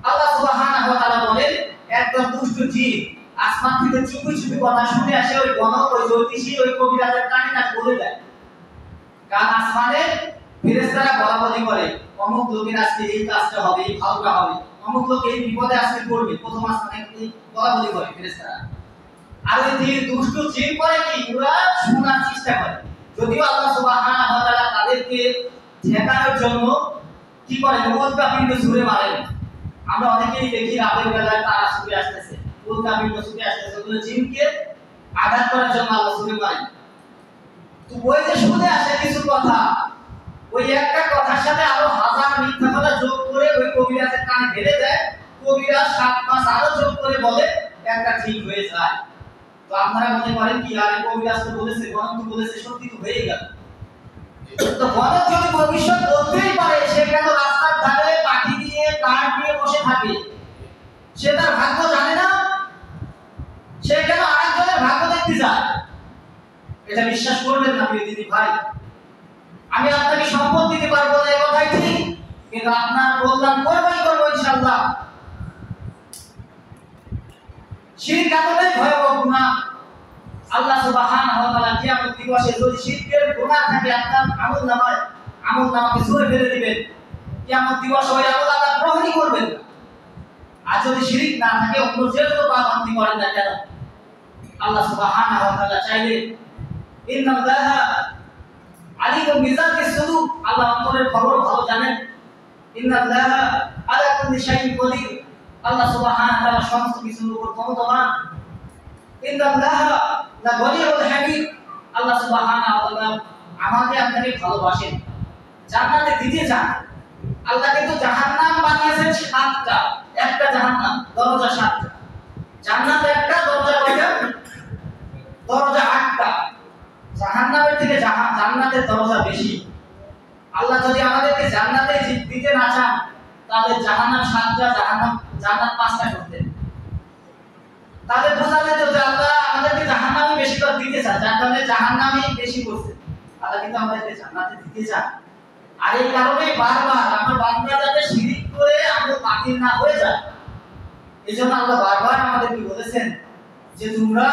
আল্লাহ সুবহানাহু ওয়া তাআলা বলেন, একদম দুষ্ট জিন আসমান থেকে চুপি চুপি কথা শুনে আসে, ওই গণক, ওই জ্যোতিষী, ওই কবিরাজের কানে কাজ বলে দেয়। কারণ আসমানে ফেরেশতারা বলাবলি করে, অমুক লোকের আজকে এই কাজটা হবে, এই ভালোটা হবে, অমুক লোক এই বিপদে আজকে পড়বে, প্রথম আসমানে বলাবলি করে ফেরেশতারা। আর ওই দুষ্ট জিন করে কি, পুরা শোনার চেষ্টা করে। যদিও আল্লাহ সুবহানাহু ওয়া তাআলা তাদেরকে ঠেকানোর জন্য কি করে, উল্কাপিণ্ড ছুঁড়ে মারেন। আমরা অনেকেই দেখি রাতের বেলায় তারা ছুঁড়ে আসতেছে, উল্কাপিণ্ড ছুঁড়ে আসতেছে, ওগুলো জিনকে আঘাত করার জন্য আল্লাহ ছুঁড়ে মারেন। তো ওই যে শুনে আসে কিছু কথা, ওই একটা কথার সাথে আরো হাজার মিথ্যা কথা যোগ করে ওই কবিরাজের কানে ঢেলে দেয়। কবিরাজ 7 মাস আরো যোগ করে বলে, একটা ঠিক হয়ে যায়। তো আপনারা মনে করেন কি, আরে কবিরাজ তো বলেছে, গণক তো বলেছে, সত্যি তো হয়ে গেল। তো গণক যদি ভবিষ্যৎ বলতেই পারে, সে কেন রাস্তার ধারে পাখি দিয়ে কাঠ দিয়ে বসে থাকে? সে তার ভাগ্য জানে না? সে কেন আরেকজনের ভাগ্য দেখতে যায়? এটা বিশ্বাস করবেন না প্রিয় দিদি ভাই। আমি আপনাকে সম্পদ দিতে পারবো না, এই কথাই ঠিক, কিন্তু আপনার কল্যাণ করবো ইনশাআল্লাহ। শিরক এতটাই ভয়াবহ গুনাহ, আল্লাহ সুবহানাহু ওয়া তাআলা কিয়ামত দিবসে যদি শিরকের গুনাহ থাকে আপনার আমলনামাকে ছুঁড়ে ফেলে দিবেন। কিয়ামত দিবসে ওই আমল আল্লাহ গ্রহণই করবেন না। আর যদি শিরক না থাকে, অন্য যে কোনো পাপ আপনি করেন না কেন, আল্লাহ সুবহানাহু ওয়া তাআলা চাইলে, ইন্নাল্লাহা আলিমুম বিযাতিস সুদূর, আল্লাহ অন্তরের খবর ভালো জানেন। ইন্নাল্লাহা আলা কুল্লি শাইইন কদির, আল্লাহ সুবহানাহু ওয়া তাআলা সমস্ত কিছুর উপর ক্ষমতাবান। ইন্নাল্লাহা লা গনিয়ুল হামিদ, আল্লাহ সুবহানাহু ওয়া তাআলা আমাকে আপনাকে ভালোবাসেন, জান্নাতে দিতে চান। আল্লাহ কিন্তু জাহান্নাম বানিয়েছেন 7টা, একটা জাহান্নাম দরজা 7টা, জান্নাত একটা, দরজা কয়টা? দরজা 8টা। জাহান্নামের থেকে জান্নাতের দরজা বেশি। আল্লাহ যদি আমাদেরকে জান্নাতে দিতে না চান, তাহলে জাহান্নাম 7টা, জান্নাত 5টা করতেন। তাহলে বোঝা যেত যে আল্লাহ আমাদেরকে জাহান্নামে বেশি করে দিতে চান, যার কারণে জাহান্নামে বেশি করছে। আল্লাহ কিন্তু আমাদেরকে জান্নাতে দিতে চান। আর এই কারণে বারবার আমার বান্দা যাতে শিরক করে আমল বাতিল না হয়ে যায়, এজন্য আল্লাহ বারবার আমাদেরকে বলেছেন যে তোমরা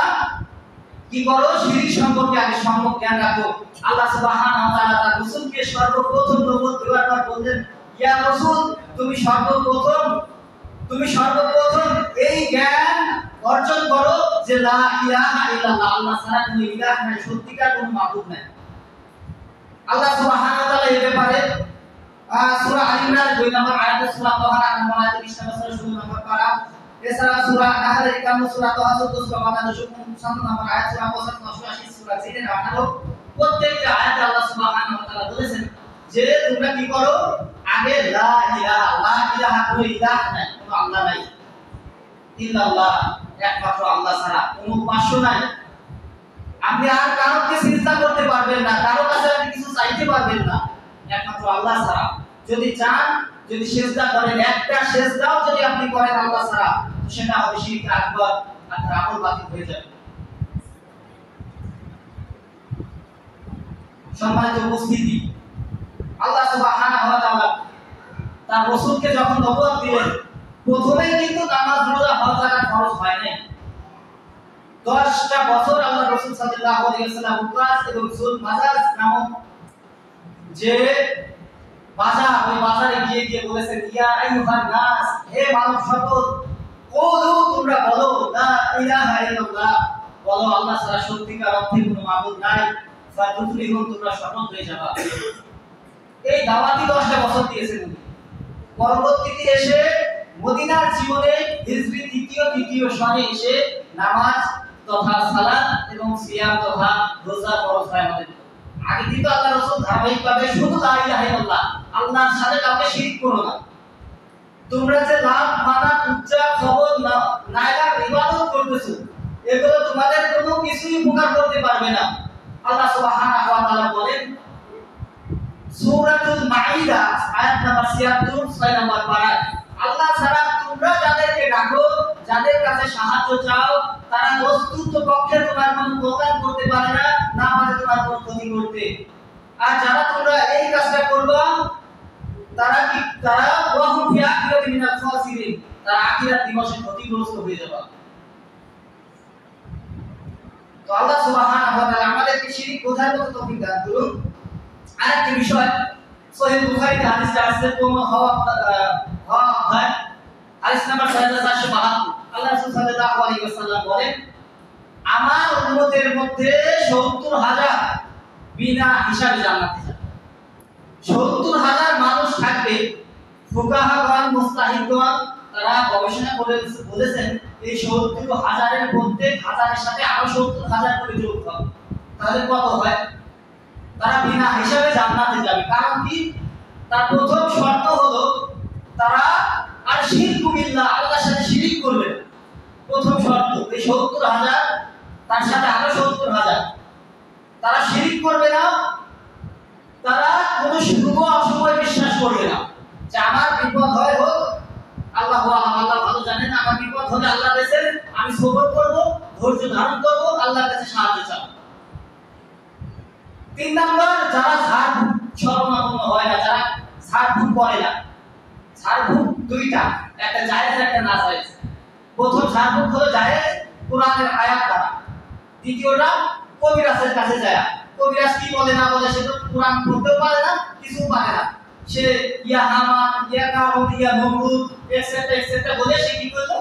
কি করো, শিরক সম্পর্কে আগে সম্যক জ্ঞান রাখো। আল্লাহ সুবহানাহু ওয়া তাআলা তার রাসূলকে সর্বপ্রথম নবুয়ত দেওয়ার পর বললেন, ইয়া রাসূল, তুমি সর্বপ্রথম এই জ্ঞান অর্জন করো যে লা ইলাহা ইল্লাল্লাহ, আল্লাহ ছাড়া কোনো ইলাহ নাই, সত্যিকার কোনো মাবুদ নাই। আল্লাহ সুবহানাহু ওয়া তাআলা এই ব্যাপারে সূরা আল ইমরান 2 নম্বর আয়াতে, সূরা তাহা 8 নম্বর আয়াতে, 20 নম্বর সূরা 16 নম্বর পারা, এছাড়া সূরা নাহল 51, সূরা তাহা 14 সূরা বাকারা 55 নম্বর আয়াত, সূরা কাউসার 89 সূরা জিনের 18, প্রত্যেকটা আয়াতে আল্লাহ সুবহানাহু ওয়া তাআলা বলেছেন যে তোমরা কি করো, আগে লা ইলাহা কোনো ইলাহ নাই, কোনো আল্লাহ নাই, ইল্লাল্লাহ একমাত্র আল্লাহ ছাড়া কোনো উপাস্য নাই। আপনি আর কারোকে সিজদা করতে পারবেন না, কারো কাছে আপনি কিছু চাইতে পারবেন না, একমাত্র আল্লাহ ছাড়া। যদি চান, যদি সিজদা করেন, একটা সিজদাও যদি আপনি করেন আল্লাহ ছাড়া, সেটা হবে শিরক আকবার, আপনার আমল বাতিল হয়ে যাবে। সম্মানিত উপস্থিতি, আল্লাহ সুবহানাহু ওয়া তাআলা তার রাসূলকে যখন নবুয়ত দিলেন, প্রথমে কিন্তু নামাজ, রোজা, হজ, যাকাত ফরজ হয় নাই। 10টা বছর আল্লাহ রাসূল সাল্লাল্লাহু আলাইহি ওয়াসাল্লাম উকাস এবং সুল মাজাজ নামক যে বাজার, ওই বাজারে গিয়ে গিয়ে বলেছেন, ইয়া আইয়ুহান নাস, হে মানব সকল, কুলু, তোমরা বলো, লা ইলাহা ইল্লাল্লাহ, বলো আল্লাহ ছাড়া সত্যিকার অর্থে কোনো মাবুদ নাই, ফাতুফলিহুন, তোমরা সফল হয়ে যাবা। এই দাওয়াতি 10টা বছর দিয়েছেন উনি। পরবর্তীতে এসে মদিনার জীবনে হিজরি তৃতীয় সনে এসে নামাজ তথা সালাত এবং সিয়াম তথা রোজা ফরজ হয় আমাদের। আগে কিন্তু আল্লাহ রাসূল ধারাবাহিকভাবে শুধু লা ইলাহা ইল্লাল্লাহ, আল্লাহর সাথে কাউকে শিরক করো না, তোমরা যে লাভ, মানাত, উজ্জা, খবর, নায়লার ইবাদত করতেছো, এগুলো তোমাদের কোনো কিছুই উপকার করতে পারবে না। আল্লাহ সুবহানাহু ওয়া তাআলা বলেন সূরাতুল মাইদা আয়াত নাম্বার 76, 6 নম্বর পারা, আল্লাহ ছাড়া তোমরা যাদেরকে ডাকো, যাদের কাছে সাহায্য চাও, তারা বস্তুত পক্ষে তোমার কোনো উপকার করতে পারে না, না পারে তোমার কোনো ক্ষতি করতে। আর যারা তোমরা এই কাজটা করবে, তারা ওয়াহুম ফি আখিরাতি মিনাল খাসিরিন, তারা আখিরাত দিবসে ক্ষতিগ্রস্ত হয়ে যাবে। তো আল্লাহ সুবহানাহু ওয়া তাআলা আমাদেরকে শিরক বোঝার মতো তৌফিক দান করুন। আরেকটি বিষয়, সহিহ বুখারীতে হাদিসে আছে, কোন হওয়া হয় হাদিস নাম্বার 6472, আল্লাহ রাসূল সাল্লাল্লাহু আলাইহি ওয়াসাল্লাম বলেন, আমার উম্মতের মধ্যে ৭০,০০০ বিনা হিসাবে জান্নাতে যাবে। ৭০,০০০ মানুষ থাকবে। ফুকাহাগণ, মুস্তাহিদগণ তারা গবেষণা করে বলেছেন এই ৭০,০০০ এর প্রত্যেক হাজারের সাথে আরো ৭০,০০০ করে যোগ হবে, তাহলে কত হয়? তারা বিনা হিসাবে জান্নাতে যাবে। কারণ কি? তার প্রথম শর্ত হলো তারা আর শিরক বিল্লাহ, আল্লাহর সাথে শিরক করবে না। প্রথম শর্ত এই ৭০,০০০, তার সাথে আরো ৭০,০০০, তারা শিরক করবে না, তারা কোনো শুভ অশুভ বিশ্বাস করবে না যে আমার বিপদ হয় হোক, আল্লাহ ভালো জানেন, আমার বিপদ হলে আল্লাহ দেন, আমি সবর করব, ধৈর্য ধারণ করব, আল্লাহর কাছে সাহায্য চাইব। 3 নাম্বার, যারা ঝাড়ফুঁক শরণাপন্ন হয় না, যারা ঝাড়ফুঁক করে না। ঝাড়ফুঁক দুইটা, একটা জায়েজ একটা না জায়েজ। প্রথম ঝাড়ফুঁক হলো জায়েজ, কোরআনের আয়াত দ্বারা। দ্বিতীয়টা কবিরাজের কাছে যায়। কবিরাজ কি বলে না বলে সে তো কোরআন পড়তেও পারে না, কিছু পারে না, সে ইয়া হামান, ইয়া কারুন, ইয়া নমরুদ এক্সেট্রা বলে সে কি করলো,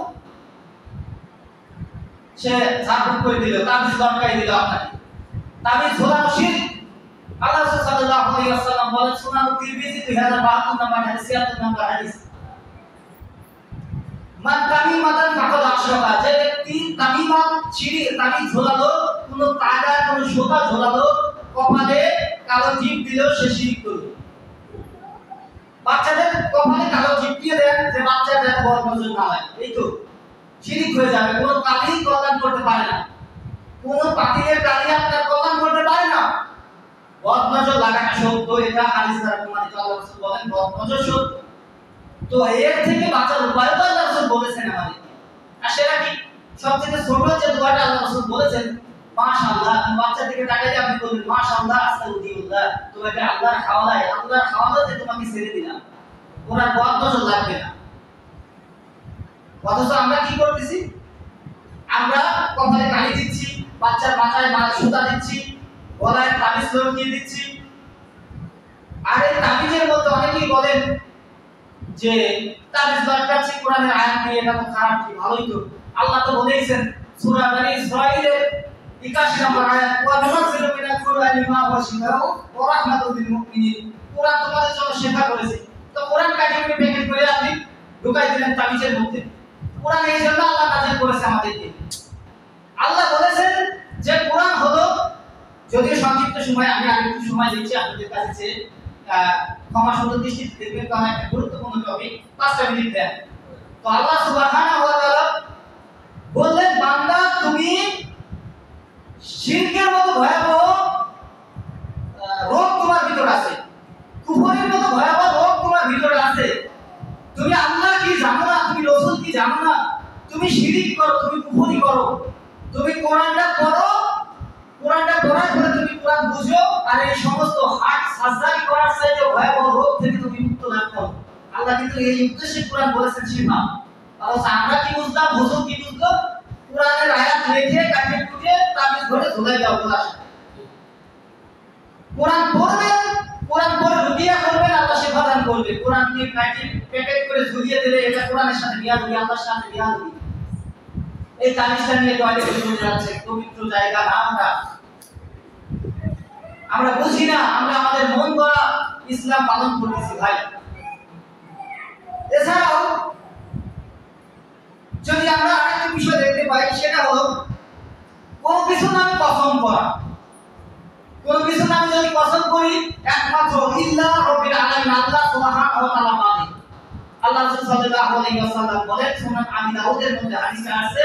সে ঝাড়ফুঁক করে দিল, তাবিজ লটকাই দিল আপনাকে। তাবিজ ঝোলানো শিরক। আল্লাহ সাল্লাল্লাহু আলাইহি ওয়াসাল্লাম বলেন, সুনান তিরমিজি 2072 নম্বর হাদিস, 76 নম্বর হাদিস, মান তামিমাতান ফাকাদ আশরাকা, যে ব্যক্তি তামিমাত ছিড়ি, তাবিজ ঝোলালো, কোন তাগা, কোন সুতা ঝোলালো, কপালে কালো টিপ দিল, সে শিরক করলো। বাচ্চাদের কপালে কালো টিপ দিয়ে দেন যে বাচ্চা যাতে বড় নজর না হয়, এই তো শিরক হয়ে যাবে। কোন কালি কল্যাণ করতে পারে না, কোন পাতিলের কালি আপনার কল্যাণ করতে পারে না। বদ নজর লাগানো সত্য, এটা হাদিস দ্বারা প্রমাণিত। আল্লাহ রাসূল বলেন বদ নজর সত্য। তো এর থেকে বাঁচার উপায় তো আল্লাহ রাসূল বলেছেন আমাদের। আর সেটা কি? সবচেয়ে ছোট যে দোয়াটা আল্লাহ রাসূল বলেছেন, মাশাআল্লাহ, বাচ্চা দিকে তাকাইলে আপনি বলবেন মাশাআল্লাহ, আস্তাগফিরুল্লাহ, তোমাকে আল্লাহর হাওলাতে তোমাকে ছেড়ে দিলাম, ওনার বদ নজর লাগবে না। অথচ আমরা কি করতেছি? আমরা কপালে কালি দিচ্ছি, বাচ্চার মাথায় সুতা দিচ্ছি, গলায় তাবিজ লটকিয়ে দিচ্ছি। আর এই তাবিজের মধ্যে অনেকেই বলেন যে তাবিজ লটকাচ্ছি কোরআনের আয়াত দিয়ে, এটা তো খারাপ, কি ভালোই তো। আল্লাহ তো বলেইছেন সূরা বনী ইসরাঈলের 81 নম্বর আয়াত, ওয়া নুনাজ্জিলু মিনাল কুরআনি মা হুয়া শিফাউ ওয়া রাহমাতুল লিল মুমিনিন। কোরআন তোমাদের জন্য শিফা করেছে। তো কোরআন কাটিয়ে প্যাকেট করে আপনি ঢুকাই দিলেন তাবিজের মধ্যে। কোরআন এই জন্য আল্লাহ নাযিল করেছে আমাদেরকে। আল্লাহ বলেছেন যে কোরআন হলো, যদিও সংক্ষিপ্ত সময় আমি আরেকটু সময় দিচ্ছি আপনাদের কাছে, যে ক্ষমা সুন্দর দৃষ্টিতে দেখবেন, কারণ একটা গুরুত্বপূর্ণ টপিক, 5টা মিনিট দেন। তো আল্লাহ সুবহানাহু ওয়া তাআলা বললেন, বান্দা তুমি শিরকের মতো ভয়াবহ রোগ তোমার ভিতরে আছে, কুফরের মতো ভয়াবহ রোগ তোমার ভিতরে আছে, তুমি আল্লাহ কি জানো না, তুমি রাসূল কি জানো না, তুমি শিরক করো, তুমি কুফরি করো, তুমি কোরআনটা পড়ো, কোরআনটা পড়ার পরে তুমি কোরআন বুঝো, আর এই সমস্ত হার্ট সার্জারি করার চাইতে ভয়াবহ রোগ থেকে তুমি মুক্ত লাভ করো। আল্লাহ কিন্তু এই উদ্দেশ্যে কোরআন বলেছেন শিফা। অথচ আমরা কি বুঝলাম, হুজুর কি বুঝলো, কোরআনের আয়াত লিখে কাটিয়ে কুটিয়ে তাবিজ ধরে ঝুলাই দাও বলা। কোরআন পড়বেন, কোরআন পড়ে রুকিয়া করবেন, আল্লাহ শিফা দান করবে। কোরআনকে কাটিয়ে প্যাকেট করে ঝুলিয়ে দিলে এটা কোরআনের সাথে বিয়াদবি, আল্লাহর সাথে বিয়াদবি। এই তাবিজটা নিয়ে টয়লেটে চলে যাচ্ছে, পবিত্র জায়গা না আমরা বুঝি না, আমরা আমাদের মন গড়া ইসলাম পালন করতেছি ভাই। এছাড়াও যদি আমরা আরেকটা বিষয় দেখতে পাই, সেটা হলো কোন কিছু নামে কসম করা। কোন কিছু নামে যদি কসম করি, একমাত্র ইল্লাহ রাব্বিল আলামিন, আল্লাহ সুবহানাহু ওয়া তাআলা মানে। আল্লাহ রাসূল সাল্লাল্লাহু আলাইহি ওয়াসাল্লাম বলেন, সুনান আবি দাউদের মধ্যে হাদিসটা আছে,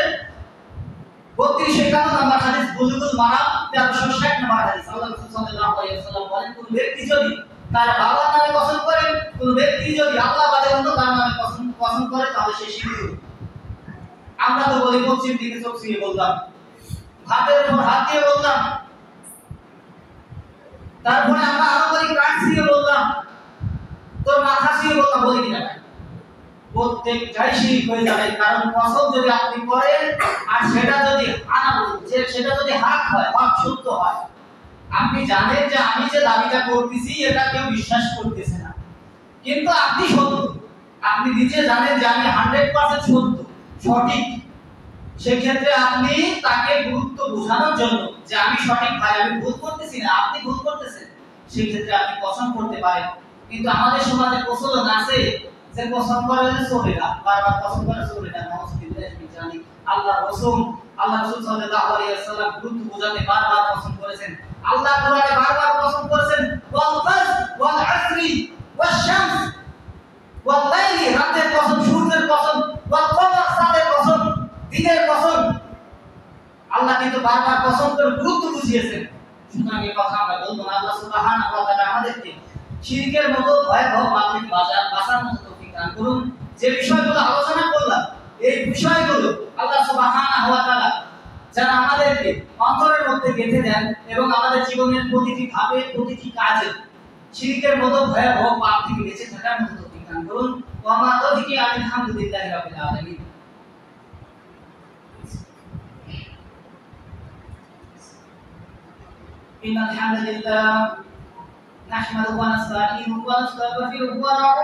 3251 নম্বর হাদিস, বুলুগুল মারাম 1360 নম্বর হাদিস। আল্লাহ রাসূল সাল্লাল্লাহু আলাইহি ওয়াসাল্লাম বলেন, কোন ব্যক্তি যদি তার বাবার নামে কসম করে, কোন ব্যক্তি যদি আল্লাহ বাদে অন্য কারো নামে কসম করে, তাহলে সে শিরক করে। আমরা তো বলি পশ্চিম দিকে চোখ ছিঁড়ে বললাম, হাতের উপর হাত দিয়ে বললাম, তারপরে আমরা আরো বলি কান ছিঁড়ে বললাম, তোর মাথা ছিঁড়ে বললাম, বলি কিনা? প্রত্যেকটাই শিরক হয়ে যাবে। কারণ কসম যদি আপনি করেন আর সেটা যদি সেটা যদি হক হয়, হক সত্য হয়, আপনি জানেন যে আমি যে দাবিটা করতেছি এটা কেউ বিশ্বাস করতেছে না, কিন্তু আপনি সত্য, আপনি নিজে জানেন যে আমি 100% সত্য, সঠিক, সেক্ষেত্রে আপনি তাকে গুরুত্ব বোঝানোর জন্য যে আমি সঠিক ভাই, আমি ভুল করতেছি না, আপনি ভুল করতেছেন, সেক্ষেত্রে আপনি কসম করতে পারেন। কিন্তু আমাদের সমাজে প্রচলন আছে যে কসম করে চলে না, বারবার কসম করে চলে না। নাউযুবিল্লাহি মিন যালিক। আল্লাহ রাসূল সাল্লাল্লাহু আলাইহি ওয়াসাল্লাম গুরুত্ব বোঝাতে বারবার কসম করেছেন। আল্লাহ কোরআনে বারবার কসম করেছেন, ওয়াল ফাজর ওয়াল আসরি ওয়াশ শামস ওয়াল লাইলি, রাতের কসম, সূর্যের কসম, ওয়াল কমর, চাঁদের কসম, দিনের কসম। আল্লাহ কিন্তু বারবার কসম করে গুরুত্ব বুঝিয়েছেন। সুতরাং এই কথা আমরা বলবো না। আল্লাহ সুবহানাহু ওয়া তাআলা আমাদেরকে শিরকের মতো ভয়াবহ পাপ থেকে বাঁচার মতো তৌফিক দান করুন। যে বিষয়গুলো আলোচনা করলাম, এই বিষয়গুলো আল্লাহ সুবহানাহু ওয়া তাআলা যেন আমাদেরকে অন্তরের মধ্যে গেঁথে দেন এবং আমাদের জীবনের প্রতিটি ধাপে, প্রতিটি কাজে শিরকের মতো ভয়াবহ পাপ থেকে বেঁচে থাকার মতো তৌফিক দান করুন। ওয়া মা তাওফিকি আলহামদুলিল্লাহি রাব্বিল আলামিন। إن الحمد لله نحمده ونستعينه ونستغفره ونعوذ